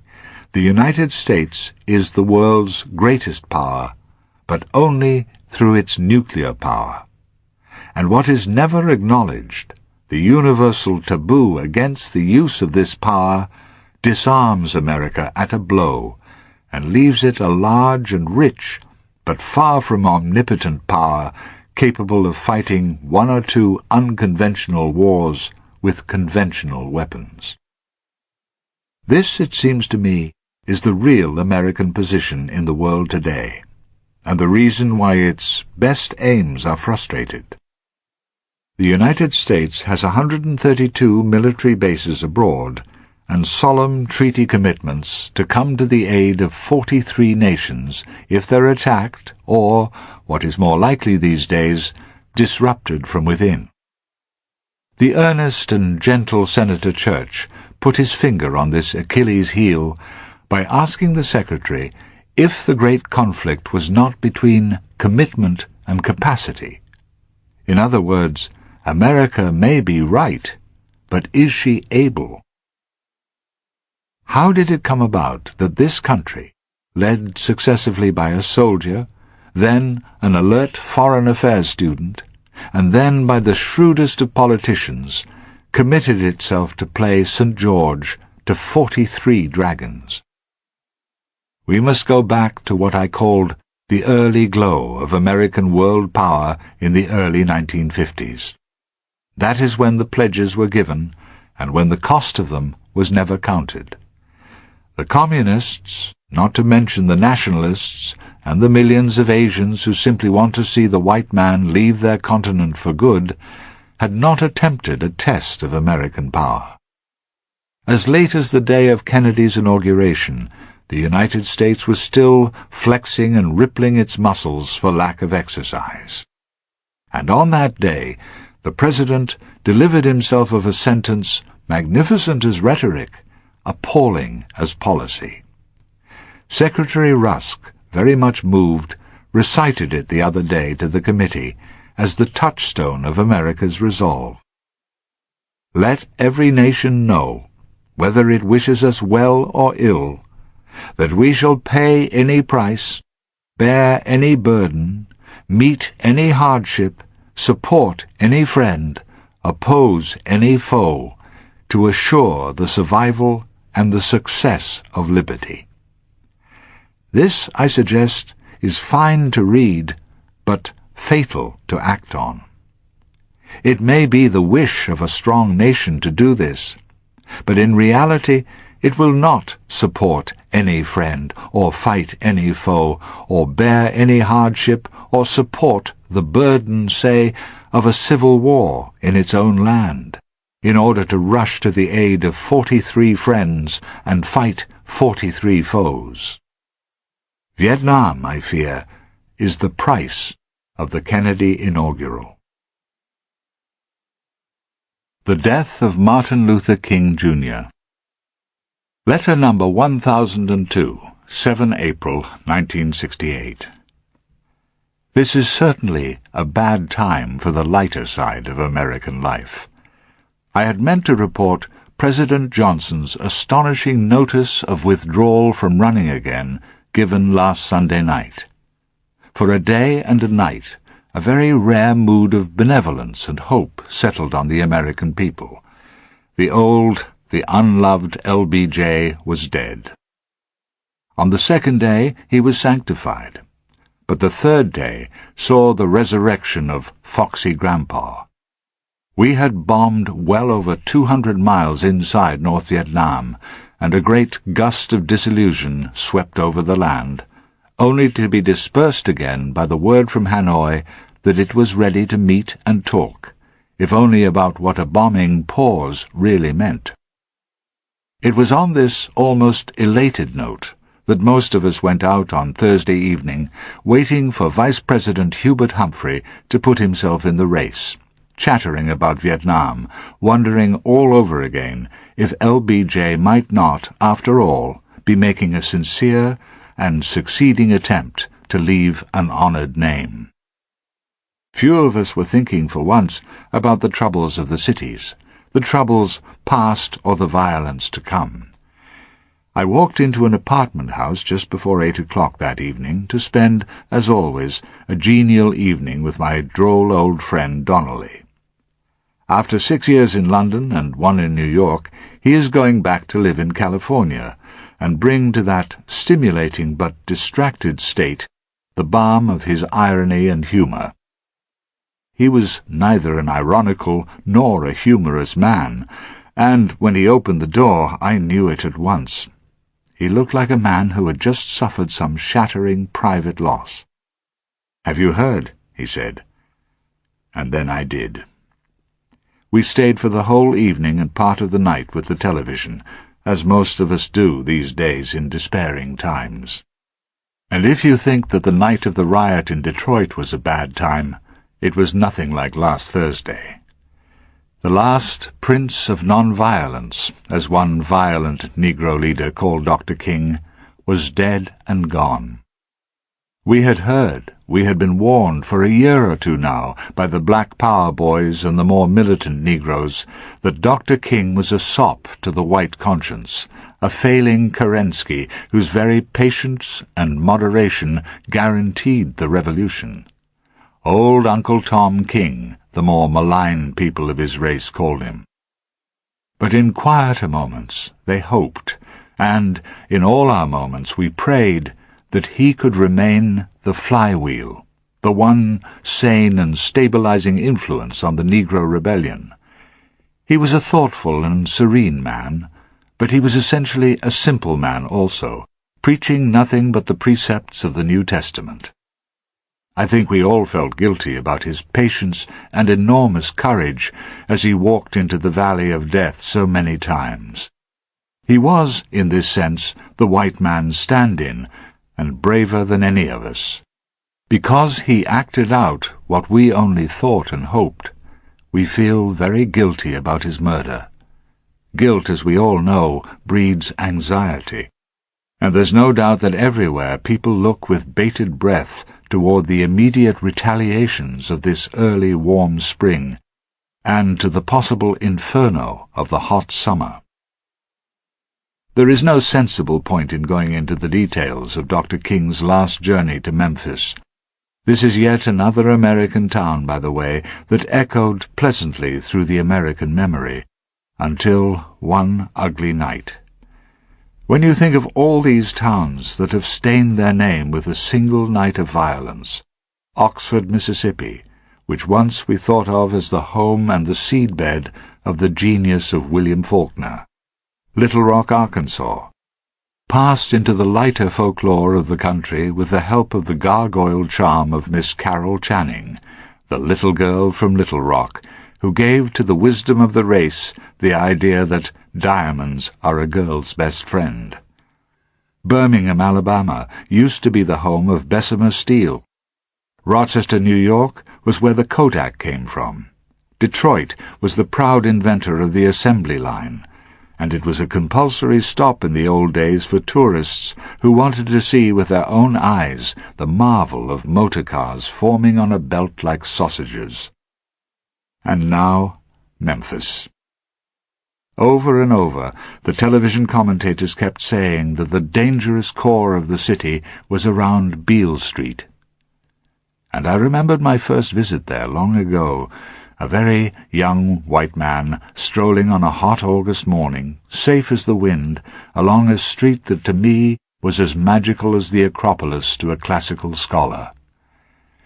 the United States is the world's greatest power, but only through its nuclear power. And what is never acknowledged, the universal taboo against the use of this power, disarms America at a blow and leaves it a large and rich, but far from omnipotent power capable of fighting one or two unconventional wars with conventional weapons. This, it seems to me, is the real American position in the world today, and the reason why its best aims are frustrated. The United States has 132 military bases abroad and solemn treaty commitments to come to the aid of 43 nations if they're attacked or, what is more likely these days, disrupted from within. The earnest and gentle Senator Church put his finger on this Achilles heel by asking the Secretary if the great conflict was not between commitment and capacity. In other words, America may be right, but is she able? How did it come about that this country, led successively by a soldier, then an alert foreign affairs student, and then by the shrewdest of politicians, committed itself to play St. George to 43 dragons? We must go back to what I called the early glow of American world power in the early 1950s. That is when the pledges were given, and when the cost of them was never counted. The communists, not to mention the nationalists, and the millions of Asians who simply want to see the white man leave their continent for good, had not attempted a test of American power. As late as the day of Kennedy's inauguration, the United States was still flexing and rippling its muscles for lack of exercise. And on that day, the President delivered himself of a sentence magnificent as rhetoric, appalling as policy. Secretary Rusk, very much moved, recited it the other day to the committee as the touchstone of America's resolve. Let every nation know, whether it wishes us well or ill, that we shall pay any price, bear any burden, meet any hardship, support any friend, oppose any foe, to assure the survival and the success of liberty. This, I suggest, is fine to read, but fatal to act on. It may be the wish of a strong nation to do this, but in reality it will not support any friend, or fight any foe, or bear any hardship, or support the burden, say, of a civil war in its own land, in order to rush to the aid of 43 friends and fight 43 foes. Vietnam, I fear, is the price of the Kennedy inaugural. The death of Martin Luther King, Jr. Letter number 1002, 7 April 1968. This is certainly a bad time for the lighter side of American life. I had meant to report President Johnson's astonishing notice of withdrawal from running again given last Sunday night. For a day and a night, a very rare mood of benevolence and hope settled on the American people. The old, the unloved LBJ was dead. On the second day he was sanctified, but the third day saw the resurrection of Foxy Grandpa. We had bombed well over 200 miles inside North Vietnam, and a great gust of disillusion swept over the land, only to be dispersed again by the word from Hanoi that it was ready to meet and talk, if only about what a bombing pause really meant. It was on this almost elated note that most of us went out on Thursday evening, waiting for Vice President Hubert Humphrey to put himself in the race, chattering about Vietnam, wondering all over again if LBJ might not, after all, be making a sincere and succeeding attempt to leave an honored name. Few of us were thinking for once about the troubles of the cities, the troubles past or the violence to come. I walked into an apartment house just before 8 o'clock that evening to spend, as always, a genial evening with my droll old friend Donnelly. After 6 years in London and 1 in New York, he is going back to live in California and bring to that stimulating but distracted state the balm of his irony and humour. He was neither an ironical nor a humorous man, and when he opened the door I knew it at once. He looked like a man who had just suffered some shattering private loss. "Have you heard?" he said. And then I did. We stayed for the whole evening and part of the night with the television, as most of us do these days in despairing times. And if you think that the night of the riot in Detroit was a bad time, it was nothing like last Thursday. The last Prince of Non-Violence, as one violent Negro leader called Dr. King, was dead and gone. We had heard, we had been warned for a year or two now by the Black Power boys and the more militant Negroes that Dr. King was a sop to the white conscience, a failing Kerensky whose very patience and moderation guaranteed the revolution. Old Uncle Tom King, the more malign people of his race called him. But in quieter moments they hoped, and in all our moments we prayed that he could remain the flywheel, the one sane and stabilizing influence on the Negro rebellion. He was a thoughtful and serene man, but he was essentially a simple man also, preaching nothing but the precepts of the New Testament. I think we all felt guilty about his patience and enormous courage as he walked into the valley of death so many times. He was, in this sense, the white man's stand-in, and braver than any of us. Because he acted out what we only thought and hoped, we feel very guilty about his murder. Guilt, as we all know, breeds anxiety. And there's no doubt that everywhere people look with bated breath toward the immediate retaliations of this early warm spring, and to the possible inferno of the hot summer. There is no sensible point in going into the details of Dr. King's last journey to Memphis. This is yet another American town, by the way, that echoed pleasantly through the American memory, until one ugly night. When you think of all these towns that have stained their name with a single night of violence, Oxford, Mississippi, which once we thought of as the home and the seedbed of the genius of William Faulkner, Little Rock, Arkansas, passed into the lighter folklore of the country with the help of the gargoyle charm of Miss Carol Channing, the little girl from Little Rock, who gave to the wisdom of the race the idea that diamonds are a girl's best friend. Birmingham, Alabama, used to be the home of Bessemer Steel. Rochester, New York, was where the Kodak came from. Detroit was the proud inventor of the assembly line, and it was a compulsory stop in the old days for tourists who wanted to see with their own eyes the marvel of motor cars forming on a belt like sausages. And now, Memphis. Over and over, the television commentators kept saying that the dangerous core of the city was around Beale Street. And I remembered my first visit there long ago, a very young white man strolling on a hot August morning, safe as the wind, along a street that to me was as magical as the Acropolis to a classical scholar.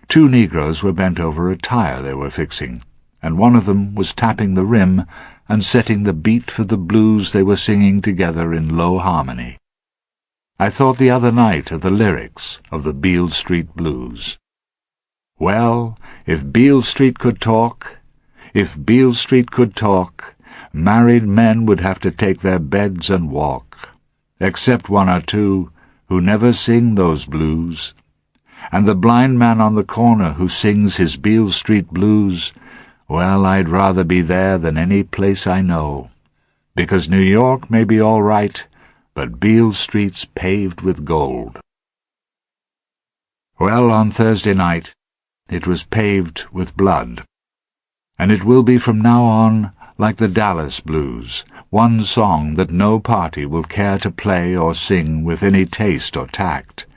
2 Negroes were bent over a tire they were fixing, and one of them was tapping the rim and setting the beat for the blues they were singing together in low harmony. I thought the other night of the lyrics of the Beale Street Blues. Well, if Beale Street could talk, if Beale Street could talk, married men would have to take their beds and walk, except 1 or 2 who never sing those blues. And the blind man on the corner who sings his Beale Street blues Well, I'd rather be there than any place I know, because New York may be all right, but Beale Street's paved with gold. Well, on Thursday night, it was paved with blood, and it will be from now on like the Dallas Blues, one song that no party will care to play or sing with any taste or tact.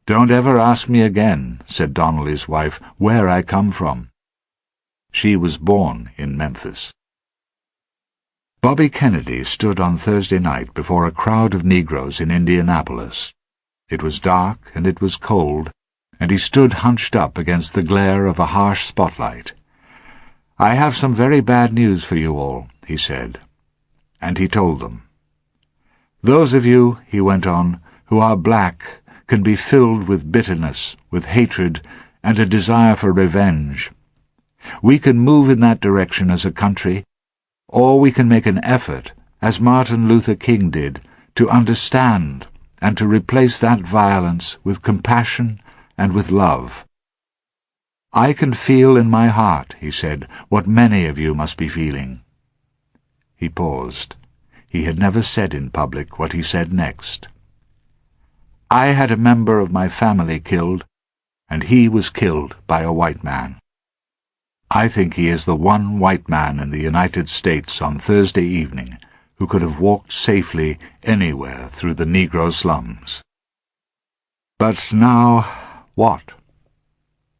"Don't ever ask me again," said Donnelly's wife, "where I come from." She was born in Memphis. Bobby Kennedy stood on Thursday night before a crowd of Negroes in Indianapolis. It was dark and it was cold, and he stood hunched up against the glare of a harsh spotlight. "I have some very bad news for you all," he said. And he told them. "Those of you," he went on, "who are black can be filled with bitterness, with hatred, and a desire for revenge. We can move in that direction as a country, or we can make an effort, as Martin Luther King did, to understand and to replace that violence with compassion and with love. I can feel in my heart," he said, "what many of you must be feeling." He paused. He had never said in public what he said next. "I had a member of my family killed, and he was killed by a white man. I think he is the one white man in the United States on Thursday evening who could have walked safely anywhere through the Negro slums." But now, what?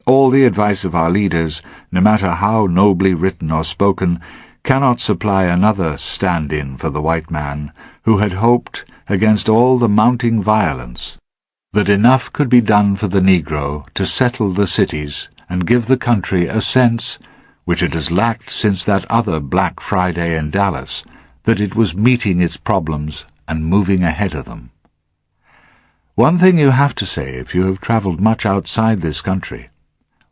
All the advice of our leaders, no matter how nobly written or spoken, cannot supply another stand-in for the white man who had hoped, against all the mounting violence, that enough could be done for the Negro to settle the cities and give the country a sense, which it has lacked since that other Black Friday in Dallas, that it was meeting its problems and moving ahead of them. One thing you have to say if you have traveled much outside this country: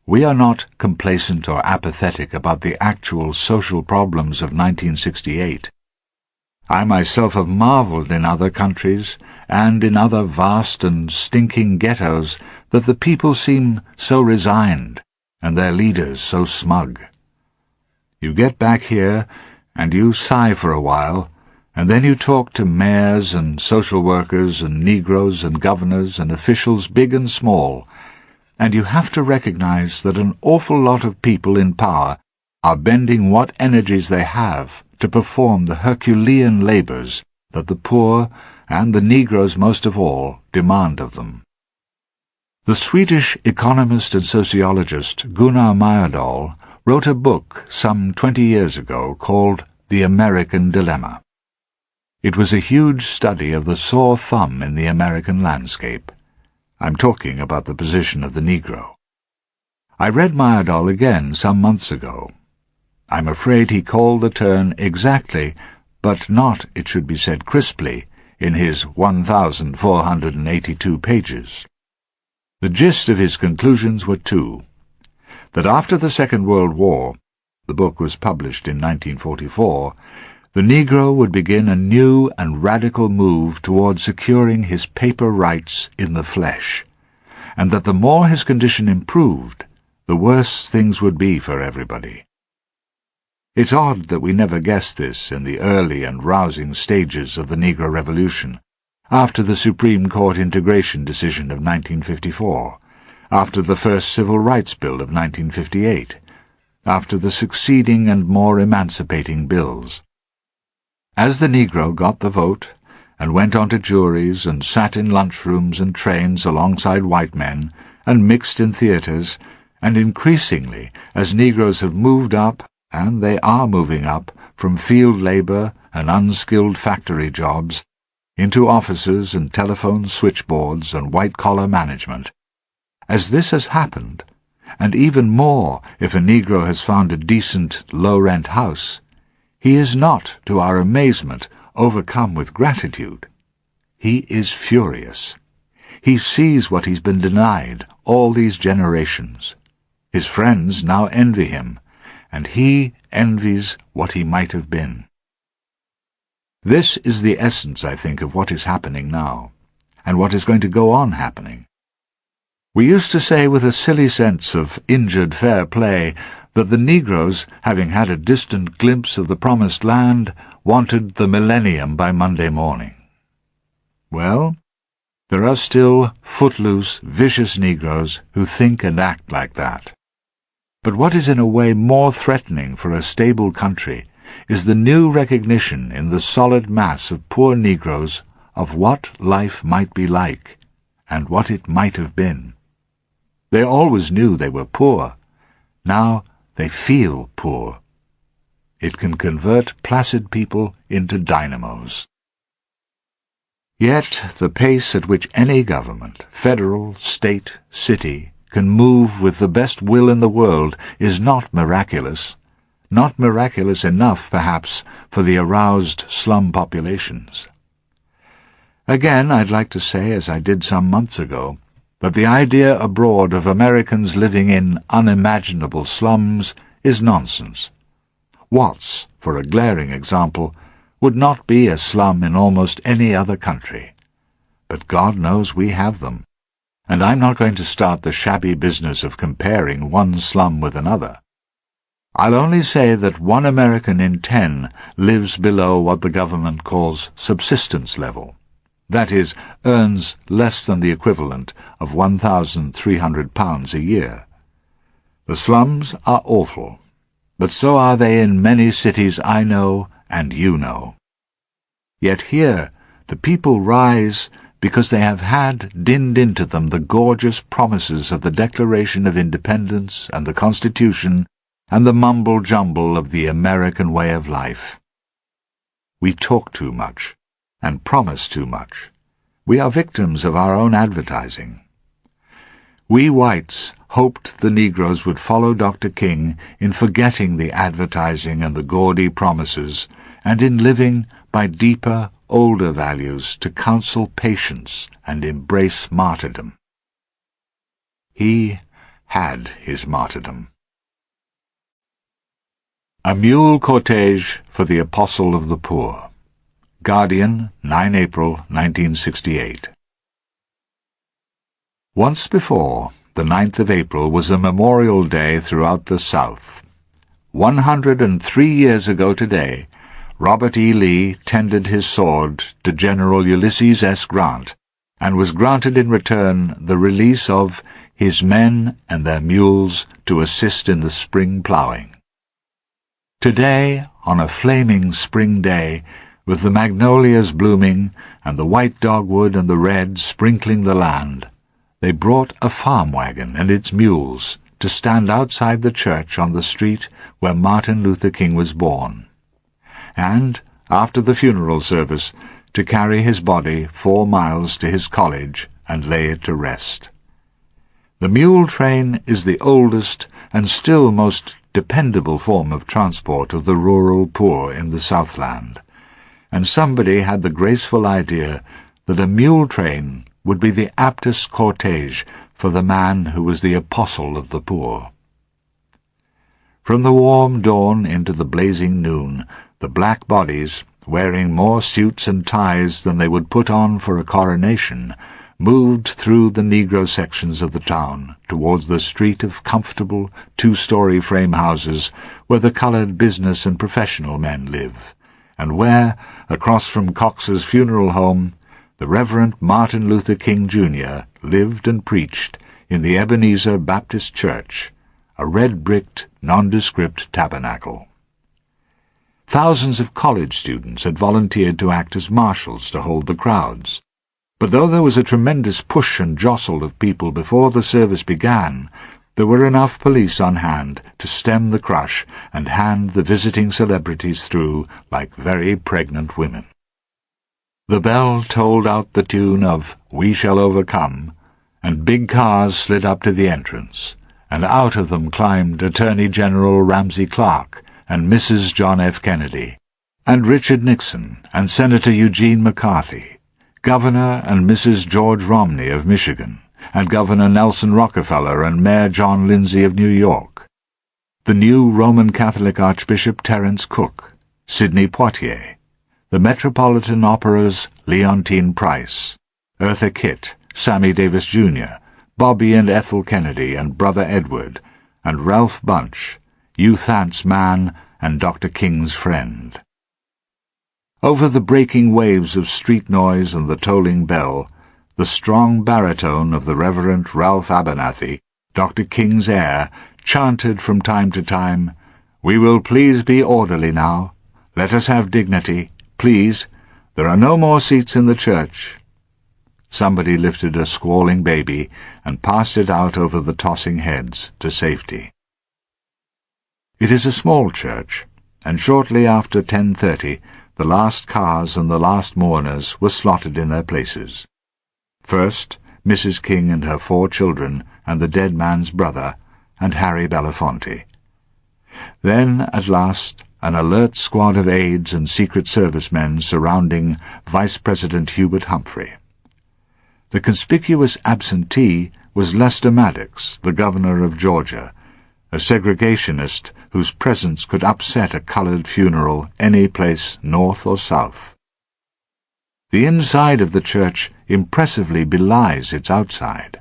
we are not complacent or apathetic about the actual social problems of 1968. I myself have marveled in other countries and in other vast and stinking ghettos that the people seem so resigned and their leaders so smug. You get back here and you sigh for a while, and then you talk to mayors and social workers and Negroes and governors and officials big and small, and you have to recognize that an awful lot of people in power are bending what energies they have to perform the Herculean labors that the poor, and the Negroes most of all, demand of them. The Swedish economist and sociologist Gunnar Myrdal wrote a book some 20 years ago called The American Dilemma. It was a huge study of the sore thumb in the American landscape. I'm talking about the position of the Negro. I read Myrdal again some months ago. I'm afraid he called the turn exactly, but not, it should be said crisply, in his 1,482 pages. The gist of his conclusions were two: that after the Second World War, the book was published in 1944, the Negro would begin a new and radical move toward securing his paper rights in the flesh, and that the more his condition improved, the worse things would be for everybody. It's odd that we never guessed this in the early and rousing stages of the Negro Revolution, after the Supreme Court integration decision of 1954, after the first Civil Rights Bill of 1958, after the succeeding and more emancipating bills. As the Negro got the vote, and went on to juries, and sat in lunchrooms and trains alongside white men, and mixed in theaters, and increasingly, as Negroes have moved up, and they are moving up, from field labor and unskilled factory jobs, into offices and telephone switchboards and white-collar management. As this has happened, and even more if a Negro has found a decent, low-rent house, he is not, to our amazement, overcome with gratitude. He is furious. He sees what he's been denied all these generations. His friends now envy him, and he envies what he might have been. This is the essence, I think, of what is happening now, and what is going to go on happening. We used to say with a silly sense of injured fair play that the Negroes, having had a distant glimpse of the promised land, wanted the millennium by Monday morning. Well, there are still footloose, vicious Negroes who think and act like that. But what is in a way more threatening for a stable country is the new recognition in the solid mass of poor Negroes of what life might be like and what it might have been. They always knew they were poor. Now they feel poor. It can convert placid people into dynamos. Yet the pace at which any government, federal, state, city, can move with the best will in the world is not miraculous. Not miraculous enough, perhaps, for the aroused slum populations. Again, I'd like to say, as I did some months ago, that the idea abroad of Americans living in unimaginable slums is nonsense. Watts, for a glaring example, would not be a slum in almost any other country. But God knows we have them, and I'm not going to start the shabby business of comparing one slum with another. I'll only say that 1 American in 10 lives below what the government calls subsistence level. That is, earns less than the equivalent of £1,300 a year. The slums are awful, but so are they in many cities I know and you know. Yet here the people rise because they have had dinned into them the gorgeous promises of the Declaration of Independence and the Constitution and the mumble-jumble of the American way of life. We talk too much and promise too much. We are victims of our own advertising. We whites hoped the Negroes would follow Dr. King in forgetting the advertising and the gaudy promises, and in living by deeper, older values to counsel patience and embrace martyrdom. He had his martyrdom. A Mule Cortege for the Apostle of the Poor. Guardian, 9 April 1968. Once before, the 9th of April was a memorial day throughout the South. 103 years ago today, Robert E. Lee tendered his sword to General Ulysses S. Grant, and was granted in return the release of his men and their mules to assist in the spring plowing. Today, on a flaming spring day, with the magnolias blooming and the white dogwood and the red sprinkling the land, they brought a farm wagon and its mules to stand outside the church on the street where Martin Luther King was born, and, after the funeral service, to carry his body 4 miles to his college and lay it to rest. The mule train is the oldest and still most dependable form of transport of the rural poor in the Southland, and somebody had the graceful idea that a mule train would be the aptest cortege for the man who was the apostle of the poor. From the warm dawn into the blazing noon, the black bodies, wearing more suits and ties than they would put on for a coronation, moved through the Negro sections of the town towards the street of comfortable 2-story frame houses where the colored business and professional men live, and where, across from Cox's funeral home, the Reverend Martin Luther King, Jr. lived and preached in the Ebenezer Baptist Church, a red-bricked, nondescript tabernacle. Thousands of college students had volunteered to act as marshals to hold the crowds, but though there was a tremendous push and jostle of people before the service began, there were enough police on hand to stem the crush and hand the visiting celebrities through like very pregnant women. The bell tolled out the tune of "We Shall Overcome," and big cars slid up to the entrance, and out of them climbed Attorney General Ramsey Clark and Mrs. John F. Kennedy, and Richard Nixon and Senator Eugene McCarthy, Governor and Mrs. George Romney of Michigan, and Governor Nelson Rockefeller and Mayor John Lindsay of New York, the new Roman Catholic Archbishop Terence Cooke, Sidney Poitier, the Metropolitan Opera's Leontine Price, Eartha Kitt, Sammy Davis Jr., Bobby and Ethel Kennedy and Brother Edward, and Ralph Bunche, Youthant's man and Dr. King's friend. Over the breaking waves of street noise and the tolling bell, the strong baritone of the Reverend Ralph Abernathy, Dr. King's heir, chanted from time to time, "We will please be orderly now. Let us have dignity. Please. There are no more seats in the church." Somebody lifted a squalling baby and passed it out over the tossing heads to safety. It is a small church, and shortly after 10:30 the last cars and the last mourners were slotted in their places. First, Mrs. King and her 4 children and the dead man's brother, and Harry Belafonte. Then, at last, an alert squad of aides and Secret Service men surrounding Vice President Hubert Humphrey. The conspicuous absentee was Lester Maddox, the governor of Georgia, a segregationist whose presence could upset a colored funeral any place north or south. The inside of the church impressively belies its outside.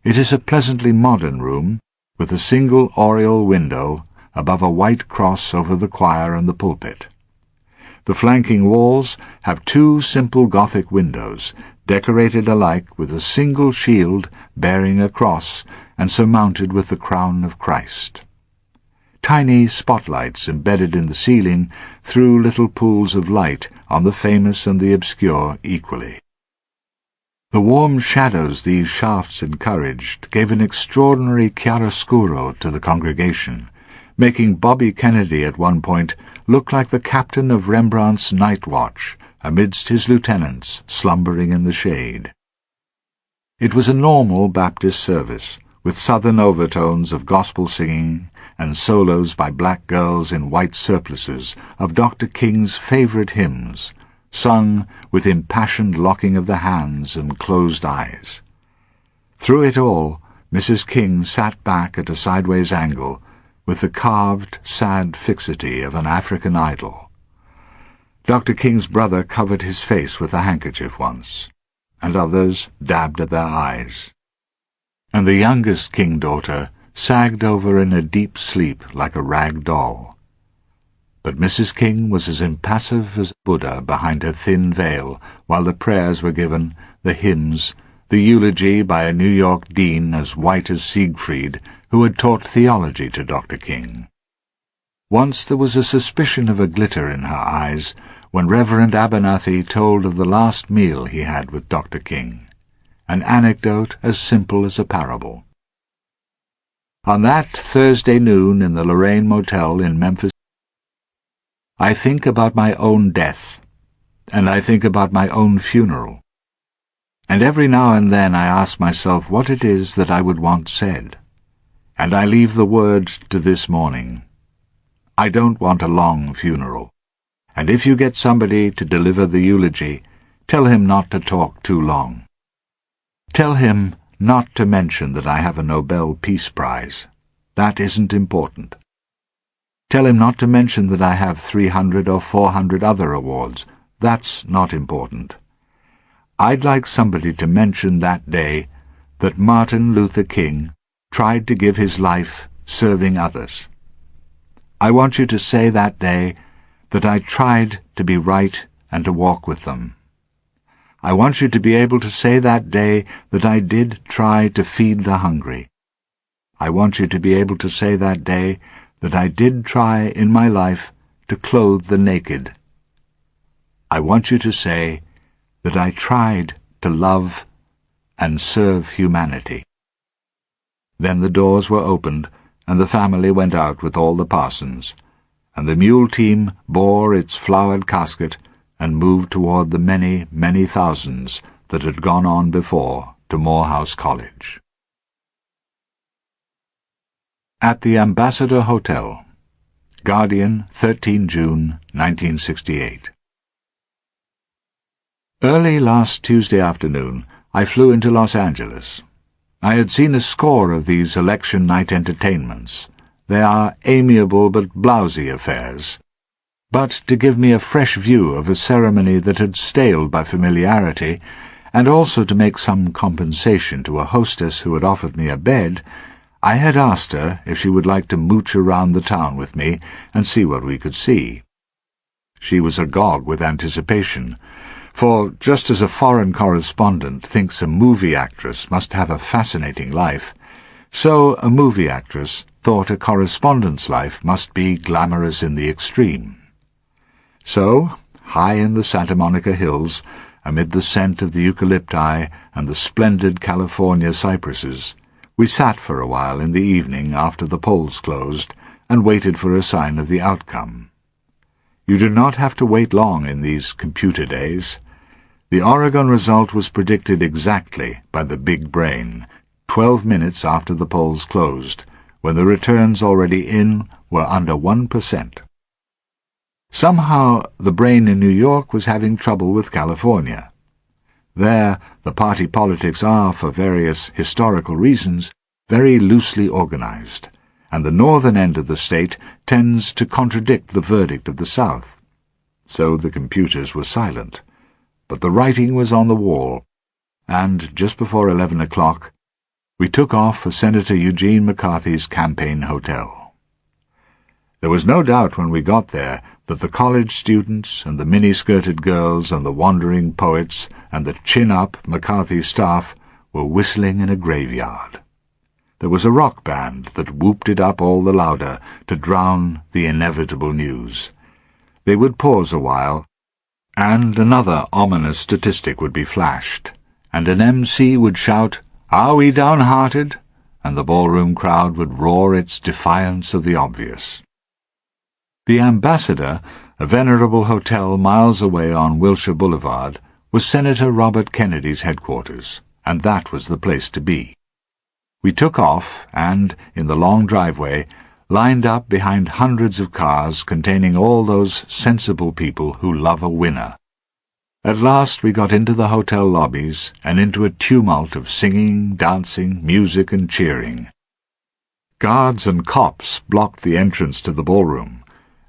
It is a pleasantly modern room, with a single oriel window above a white cross over the choir and the pulpit. The flanking walls have 2 simple Gothic windows, decorated alike with a single shield bearing a cross and surmounted with the crown of Christ. Tiny spotlights embedded in the ceiling threw little pools of light on the famous and the obscure equally. The warm shadows these shafts encouraged gave an extraordinary chiaroscuro to the congregation, making Bobby Kennedy at one point look like the captain of Rembrandt's Night Watch amidst his lieutenants slumbering in the shade. It was a normal Baptist service, with southern overtones of gospel singing and solos by black girls in white surplices of Dr. King's favorite hymns, sung with impassioned locking of the hands and closed eyes. Through it all, Mrs. King sat back at a sideways angle, with the carved, sad fixity of an African idol. Dr. King's brother covered his face with a handkerchief once, and others dabbed at their eyes. And the youngest King daughter sagged over in a deep sleep like a rag doll. But Mrs. King was as impassive as Buddha behind her thin veil while the prayers were given, the hymns, the eulogy by a New York dean as white as Siegfried, who had taught theology to Dr. King. Once there was a suspicion of a glitter in her eyes when Reverend Abernathy told of the last meal he had with Dr. King, an anecdote as simple as a parable. On that Thursday noon in the Lorraine Motel in Memphis, I think about my own death, and I think about my own funeral, and every now and then I ask myself what it is that I would want said, and I leave the word to this morning. I don't want a long funeral, and if you get somebody to deliver the eulogy, tell him not to talk too long. Tell him not to mention that I have a Nobel Peace Prize. That isn't important. Tell him not to mention that I have 300 or 400 other awards. That's not important. I'd like somebody to mention that day that Martin Luther King tried to give his life serving others. I want you to say that day that I tried to be right and to walk with them. I want you to be able to say that day that I did try to feed the hungry. I want you to be able to say that day that I did try in my life to clothe the naked. I want you to say that I tried to love and serve humanity. Then the doors were opened, and the family went out with all the parsons, and the mule team bore its flowered casket and moved toward the many, many thousands that had gone on before to Morehouse College. At the Ambassador Hotel, Guardian, 13 June, 1968. Early last Tuesday afternoon, I flew into Los Angeles. I had seen a score of these election night entertainments. They are amiable but blousy affairs, but to give me a fresh view of a ceremony that had staled by familiarity, and also to make some compensation to a hostess who had offered me a bed, I had asked her if she would like to mooch around the town with me and see what we could see. She was agog with anticipation, for just as a foreign correspondent thinks a movie actress must have a fascinating life, so a movie actress thought a correspondent's life must be glamorous in the extreme. So, high in the Santa Monica hills, amid the scent of the eucalypti and the splendid California cypresses, we sat for a while in the evening after the polls closed and waited for a sign of the outcome. You do not have to wait long in these computer days. The Oregon result was predicted exactly by the big brain, 12 minutes after the polls closed, when the returns already in were under 1%. Somehow the brain in New York was having trouble with California. There, the party politics are, for various historical reasons, very loosely organized, and the northern end of the state tends to contradict the verdict of the South. So the computers were silent, but the writing was on the wall, and just before 11 o'clock, we took off for Senator Eugene McCarthy's campaign hotel. There was no doubt when we got there that the college students and the mini-skirted girls and the wandering poets and the chin-up McCarthy staff were whistling in a graveyard. There was a rock band that whooped it up all the louder to drown the inevitable news. They would pause a while, and another ominous statistic would be flashed, and an MC would shout, "Are we downhearted?" and the ballroom crowd would roar its defiance of the obvious. The Ambassador, a venerable hotel miles away on Wilshire Boulevard, was Senator Robert Kennedy's headquarters, and that was the place to be. We took off and, in the long driveway, lined up behind hundreds of cars containing all those sensible people who love a winner. At last we got into the hotel lobbies and into a tumult of singing, dancing, music, and cheering. Guards and cops blocked the entrance to the ballroom,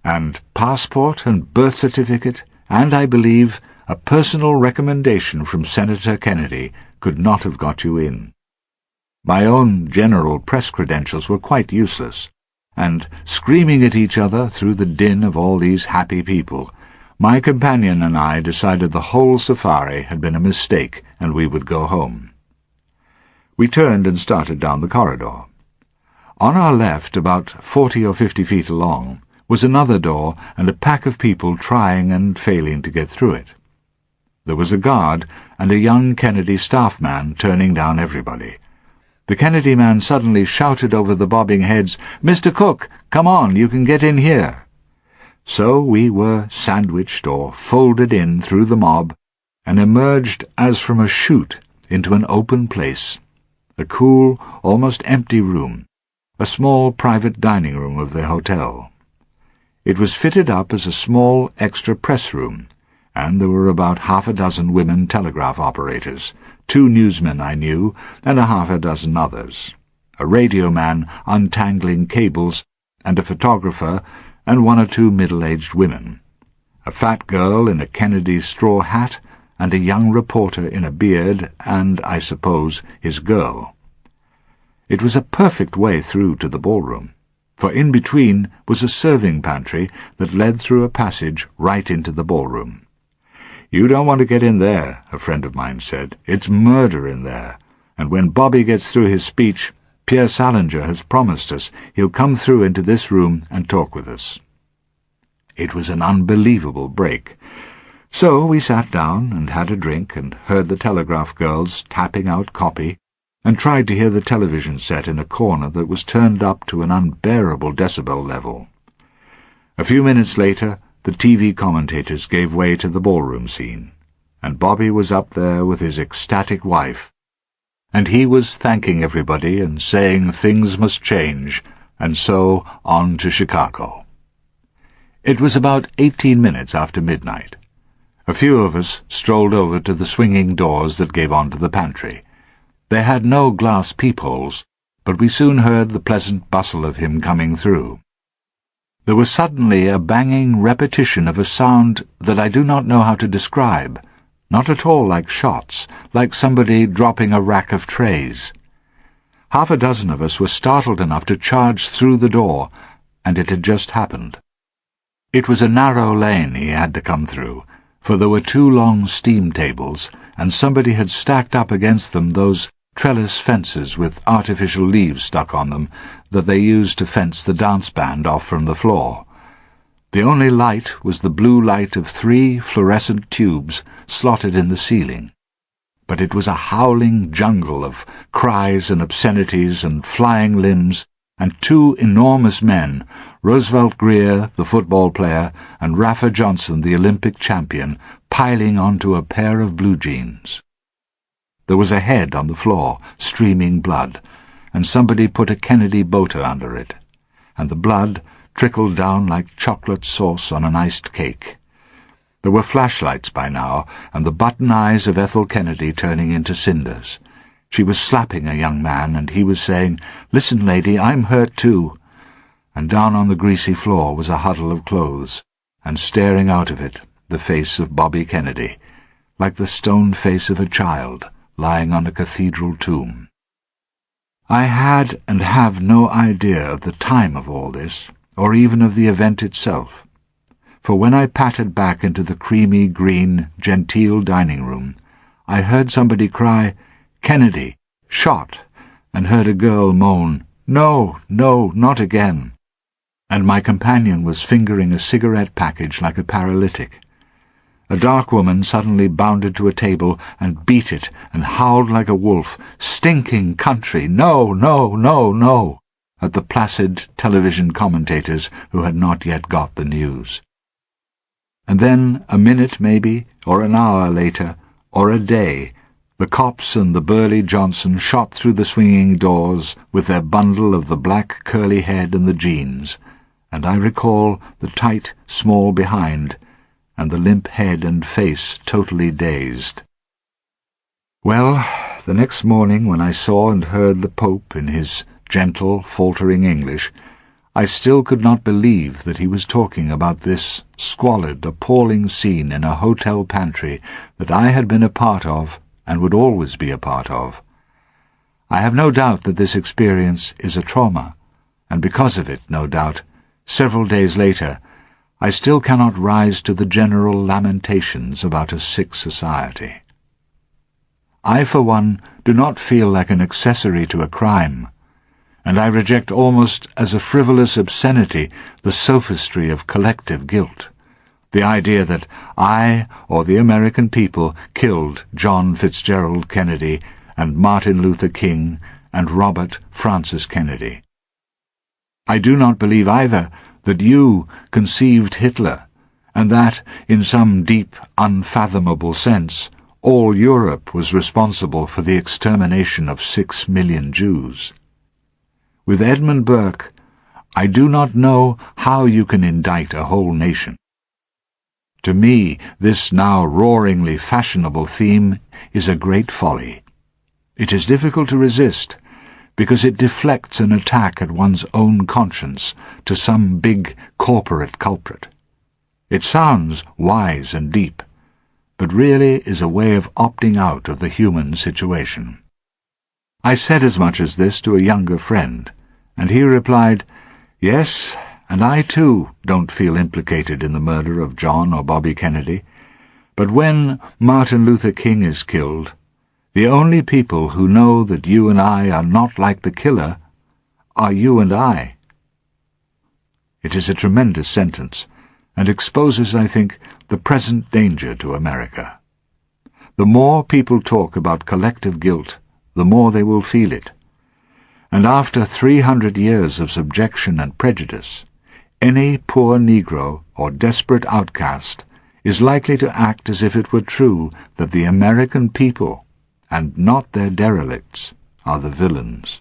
and passport and birth certificate, and, I believe, a personal recommendation from Senator Kennedy could not have got you in. My own general press credentials were quite useless, and, screaming at each other through the din of all these happy people, my companion and I decided the whole safari had been a mistake and we would go home. We turned and started down the corridor. On our left, about 40 or 50 feet along, was another door and a pack of people trying and failing to get through it. There was a guard and a young Kennedy staff man turning down everybody. The Kennedy man suddenly shouted over the bobbing heads, "Mr. Cooke, come on, you can get in here." So we were sandwiched or folded in through the mob and emerged as from a chute into an open place, a cool, almost empty room, a small private dining room of the hotel. It was fitted up as a small extra press room, and there were about half a dozen women telegraph operators, 2 newsmen I knew, and a half a dozen others, a radio man untangling cables, and a photographer, and 1 or 2 middle-aged women, a fat girl in a Kennedy straw hat, and a young reporter in a beard, and, I suppose, his girl. It was a perfect way through to the ballroom, for in between was a serving pantry that led through a passage right into the ballroom. "You don't want to get in there," a friend of mine said. "It's murder in there, and when Bobby gets through his speech, Pierre Salinger has promised us he'll come through into this room and talk with us." It was an unbelievable break. So we sat down and had a drink and heard the telegraph girls tapping out copy and tried to hear the television set in a corner that was turned up to an unbearable decibel level. A few minutes later, the TV commentators gave way to the ballroom scene, and Bobby was up there with his ecstatic wife, and he was thanking everybody and saying things must change, and so on to Chicago. It was about 18 minutes after midnight. A few of us strolled over to the swinging doors that gave onto the pantry. They had no glass peepholes, but we soon heard the pleasant bustle of him coming through. There was suddenly a banging repetition of a sound that I do not know how to describe, not at all like shots, like somebody dropping a rack of trays. Half a dozen of us were startled enough to charge through the door, and it had just happened. It was a narrow lane he had to come through, for there were 2 long steam tables, and somebody had stacked up against them those trellis fences with artificial leaves stuck on them that they used to fence the dance band off from the floor. The only light was the blue light of 3 fluorescent tubes slotted in the ceiling. But it was a howling jungle of cries and obscenities and flying limbs, and 2 enormous men, Roosevelt Greer, the football player, and Rafa Johnson, the Olympic champion, piling onto a pair of blue jeans. There was a head on the floor, streaming blood, and somebody put a Kennedy boater under it, and the blood trickled down like chocolate sauce on an iced cake. There were flashlights by now, and the button eyes of Ethel Kennedy turning into cinders. She was slapping a young man, and he was saying, "Listen, lady, I'm hurt too." And down on the greasy floor was a huddle of clothes, and staring out of it the face of Bobby Kennedy, like the stone face of a child lying on a cathedral tomb. I had and have no idea of the time of all this, or even of the event itself, for when I pattered back into the creamy green, genteel dining room, I heard somebody cry, "Kennedy, shot," and heard a girl moan, "No, no, not again," and my companion was fingering a cigarette package like a paralytic. A dark woman suddenly bounded to a table and beat it and howled like a wolf, "Stinking country, no, no, no, no," at the placid television commentators who had not yet got the news. And then, a minute maybe, or an hour later, or a day, the cops and the burly Johnson shot through the swinging doors with their bundle of the black curly head and the jeans, and I recall the tight, small behind, and the limp head and face totally dazed. Well, the next morning when I saw and heard the Pope in his gentle, faltering English, I still could not believe that he was talking about this squalid, appalling scene in a hotel pantry that I had been a part of and would always be a part of. I have no doubt that this experience is a trauma, and because of it, no doubt, several days later, I still cannot rise to the general lamentations about a sick society. I, for one, do not feel like an accessory to a crime, and I reject almost as a frivolous obscenity the sophistry of collective guilt, the idea that I or the American people killed John Fitzgerald Kennedy and Martin Luther King and Robert Francis Kennedy. I do not believe either that you conceived Hitler, and that, in some deep, unfathomable sense, all Europe was responsible for the extermination of 6 million Jews. With Edmund Burke, I do not know how you can indict a whole nation. To me, this now roaringly fashionable theme is a great folly. It is difficult to resist, because it deflects an attack at one's own conscience to some big corporate culprit. It sounds wise and deep, but really is a way of opting out of the human situation. I said as much as this to a younger friend, and he replied, "Yes, and I too don't feel implicated in the murder of John or Bobby Kennedy, but when Martin Luther King is killed, the only people who know that you and I are not like the killer are you and I." It is a tremendous sentence, and exposes, I think, the present danger to America. The more people talk about collective guilt, the more they will feel it. And after 300 years of subjection and prejudice, any poor Negro or desperate outcast is likely to act as if it were true that the American people, and not their derelicts, are the villains.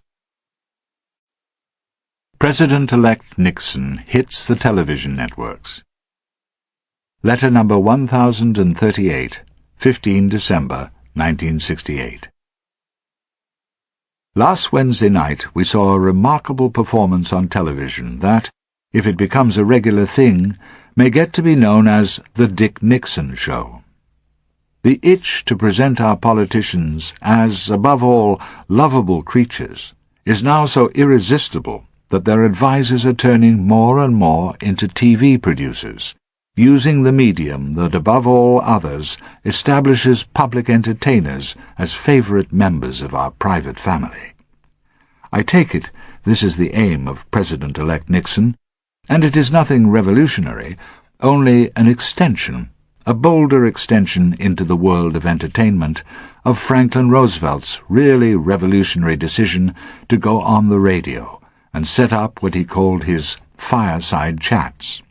President-elect Nixon hits the television networks. Letter number 1038, 15 December 1968. Last Wednesday night we saw a remarkable performance on television that, if it becomes a regular thing, may get to be known as the Dick Nixon Show. The itch to present our politicians as, above all, lovable creatures is now so irresistible that their advisers are turning more and more into TV producers, using the medium that above all others establishes public entertainers as favourite members of our private family. I take it this is the aim of President-elect Nixon, and it is nothing revolutionary, only an extension, a bolder extension into the world of entertainment, of Franklin Roosevelt's really revolutionary decision to go on the radio and set up what he called his fireside chats.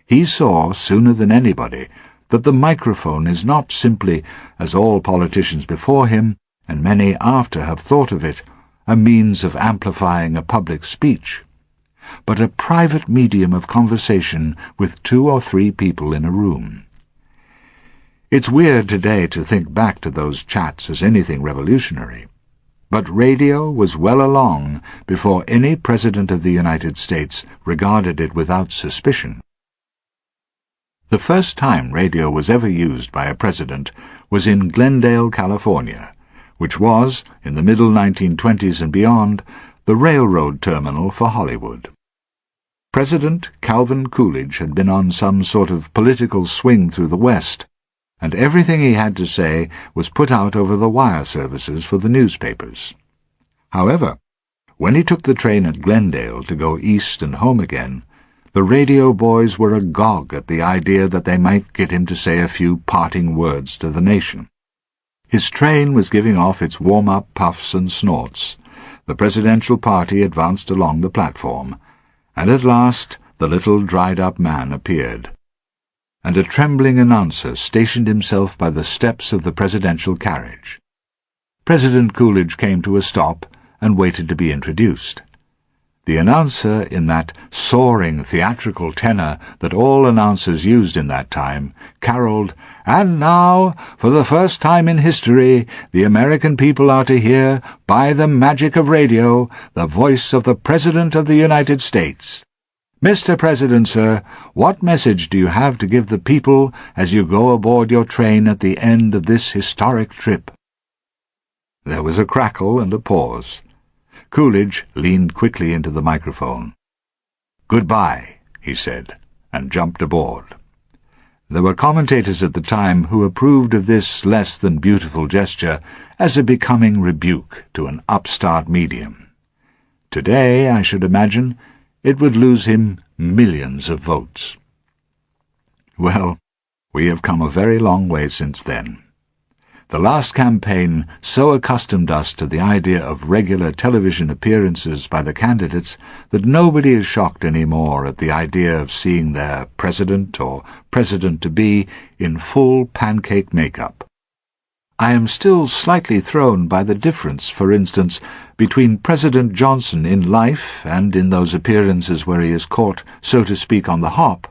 He saw, sooner than anybody, that the microphone is not simply, as all politicians before him, and many after have thought of it, a means of amplifying a public speech, but a private medium of conversation with 2 or 3 people in a room. It's weird today to think back to those chats as anything revolutionary, but radio was well along before any President of the United States regarded it without suspicion. The first time radio was ever used by a president was in Glendale, California, which was, in the middle 1920s and beyond, the railroad terminal for Hollywood. President Calvin Coolidge had been on some sort of political swing through the West, and everything he had to say was put out over the wire services for the newspapers. However, when he took the train at Glendale to go east and home again, the radio boys were agog at the idea that they might get him to say a few parting words to the nation. His train was giving off its warm-up puffs and snorts. The presidential party advanced along the platform, and at last the little dried-up man appeared, and a trembling announcer stationed himself by the steps of the presidential carriage. President Coolidge came to a stop and waited to be introduced. The announcer, in that soaring theatrical tenor that all announcers used in that time, caroled, "And now, for the first time in history, the American people are to hear, by the magic of radio, the voice of the President of the United States. Mr. President, sir, what message do you have to give the people as you go aboard your train at the end of this historic trip?" There was a crackle and a pause. Coolidge leaned quickly into the microphone. "Goodbye," he said, and jumped aboard. There were commentators at the time who approved of this less than beautiful gesture as a becoming rebuke to an upstart medium. Today, I should imagine, it would lose him millions of votes. Well, we have come a very long way since then. The last campaign so accustomed us to the idea of regular television appearances by the candidates that nobody is shocked any more at the idea of seeing their president or president-to-be in full pancake makeup. I am still slightly thrown by the difference, for instance, between President Johnson in life and in those appearances where he is caught, so to speak, on the hop,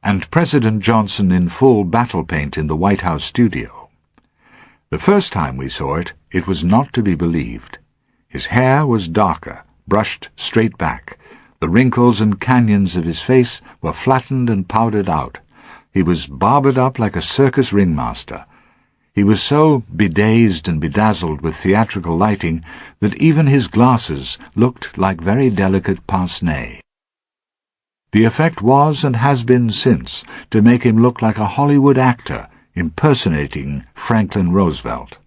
and President Johnson in full battle paint in the White House studio. The first time we saw it, it was not to be believed. His hair was darker, brushed straight back. The wrinkles and canyons of his face were flattened and powdered out. He was barbered up like a circus ringmaster. He was so bedazed and bedazzled with theatrical lighting that even his glasses looked like very delicate pince-nez. The effect was, and has been since, to make him look like a Hollywood actor impersonating Franklin Roosevelt.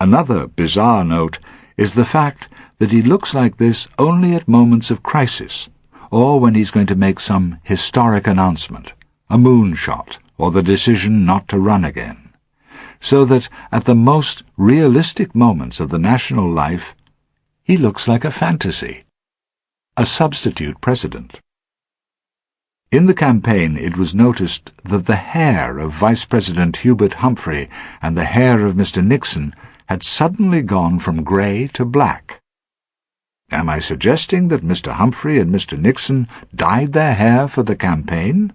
Another bizarre note is the fact that he looks like this only at moments of crisis, or when he's going to make some historic announcement, a moonshot, or the decision not to run again, so that at the most realistic moments of the national life, he looks like a fantasy, a substitute president. In the campaign it was noticed that the hair of Vice President Hubert Humphrey and the hair of Mr. Nixon had suddenly gone from grey to black. Am I suggesting that Mr. Humphrey and Mr. Nixon dyed their hair for the campaign?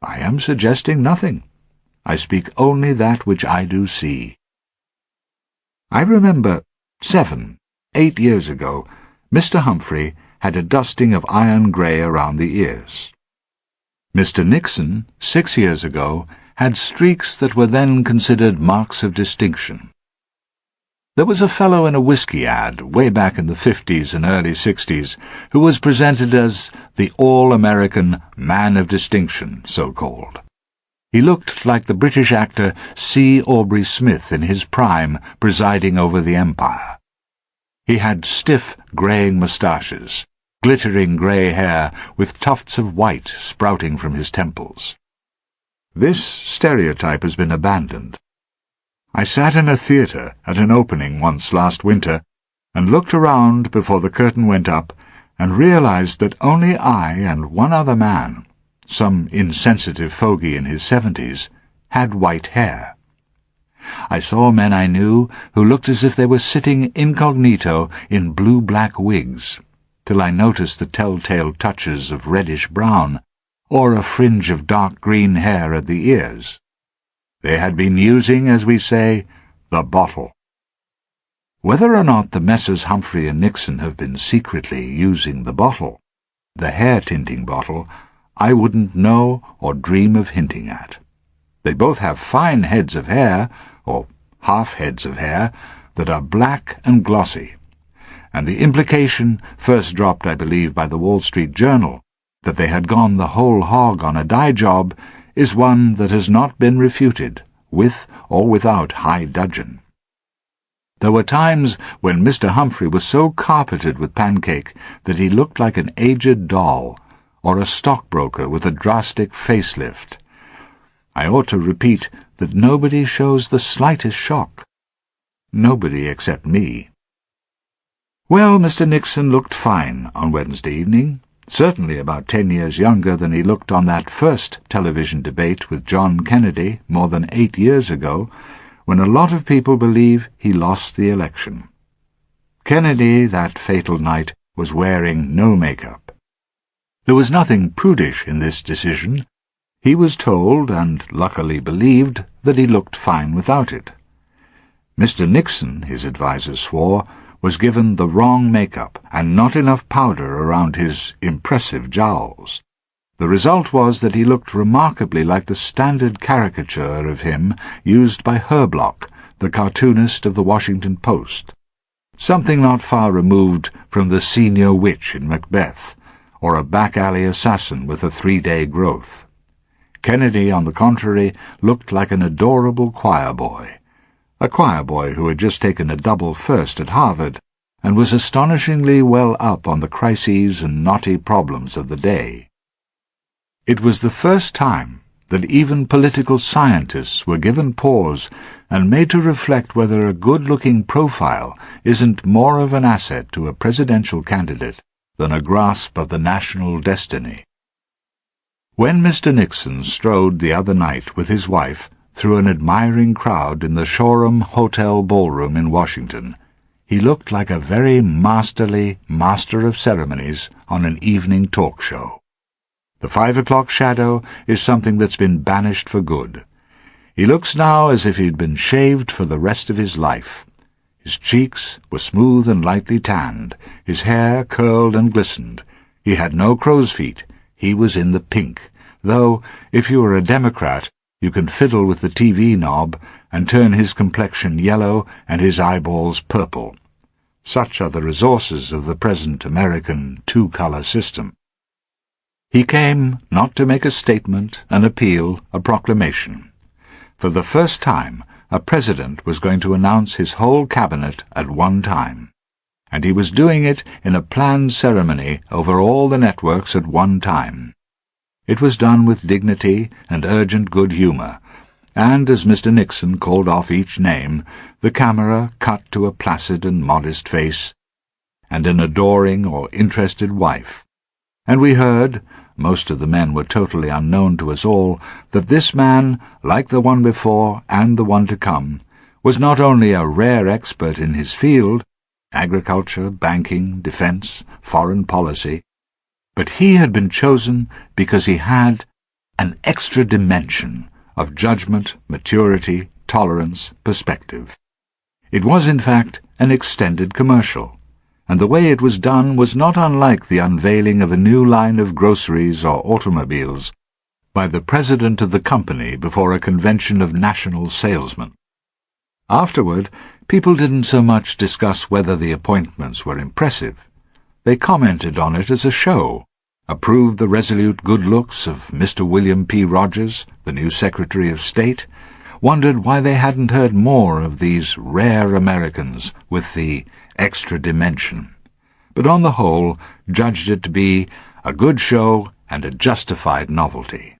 I am suggesting nothing. I speak only that which I do see. I remember 8 years ago, Mr. Humphrey had a dusting of iron grey around the ears. Mr. Nixon, 6 years ago, had streaks that were then considered marks of distinction. There was a fellow in a whiskey ad, way back in the 50s and early 60s, who was presented as the all-American man of distinction, so-called. He looked like the British actor C. Aubrey Smith in his prime, presiding over the empire. He had stiff, greying moustaches, glittering grey hair with tufts of white sprouting from his temples. This stereotype has been abandoned. I sat in a theatre at an opening once last winter and looked around before the curtain went up and realized that only I and one other man, some insensitive fogey in his 70s, had white hair. I saw men I knew who looked as if they were sitting incognito in blue-black wigs, till I noticed the telltale touches of reddish-brown, or a fringe of dark green hair at the ears. They had been using, as we say, the bottle. Whether or not the Messrs. Humphrey and Nixon have been secretly using the bottle, the hair-tinting bottle, I wouldn't know or dream of hinting at. They both have fine heads of hair, or half-heads of hair, that are black and glossy, and the implication, first dropped, I believe, by the Wall Street Journal, that they had gone the whole hog on a dye job, is one that has not been refuted, with or without high dudgeon. There were times when Mr. Humphrey was so carpeted with pancake that he looked like an aged doll, or a stockbroker with a drastic facelift. I ought to repeat that nobody shows the slightest shock. Nobody except me. Well, Mr. Nixon looked fine on Wednesday evening, certainly about 10 years younger than he looked on that first television debate with John Kennedy more than 8 years ago, when a lot of people believe he lost the election. Kennedy, that fatal night, was wearing no makeup. There was nothing prudish in this decision. He was told, and luckily believed, that he looked fine without it. Mr. Nixon, his advisers swore, was given the wrong makeup and not enough powder around his impressive jowls. The result was that he looked remarkably like the standard caricature of him used by Herblock, the cartoonist of the Washington Post, something not far removed from the senior witch in Macbeth, or a back-alley assassin with a 3-day growth. Kennedy, on the contrary, looked like an adorable choir boy, a choir boy who had just taken a double first at Harvard and was astonishingly well up on the crises and knotty problems of the day. It was the first time that even political scientists were given pause and made to reflect whether a good-looking profile isn't more of an asset to a presidential candidate than a grasp of the national destiny. When Mr. Nixon strode the other night with his wife through an admiring crowd in the Shoreham Hotel ballroom in Washington, he looked like a very masterly master of ceremonies on an evening talk show. The 5 o'clock shadow is something that's been banished for good. He looks now as if he'd been shaved for the rest of his life. His cheeks were smooth and lightly tanned, his hair curled and glistened. He had no crow's feet. He was in the pink, though, if you are a Democrat, you can fiddle with the TV knob and turn his complexion yellow and his eyeballs purple. Such are the resources of the present American two-color system. He came not to make a statement, an appeal, a proclamation. For the first time, a president was going to announce his whole cabinet at one time, and he was doing it in a planned ceremony over all the networks at one time. It was done with dignity and urgent good humor, and as Mr. Nixon called off each name, the camera cut to a placid and modest face, and an adoring or interested wife, and we heard, most of the men were totally unknown to us all, that this man, like the one before and the one to come, was not only a rare expert in his field, agriculture, banking, defense, foreign policy, but he had been chosen because he had an extra dimension of judgment, maturity, tolerance, perspective. It was, in fact, an extended commercial, and the way it was done was not unlike the unveiling of a new line of groceries or automobiles by the president of the company before a convention of national salesmen. Afterward, People didn't so much discuss whether the appointments were impressive. They commented on it as a show, approved the resolute good looks of Mr. William P. Rogers, the new Secretary of State, wondered why they hadn't heard more of these rare Americans with the extra dimension, but on the whole judged it to be a good show and a justified novelty.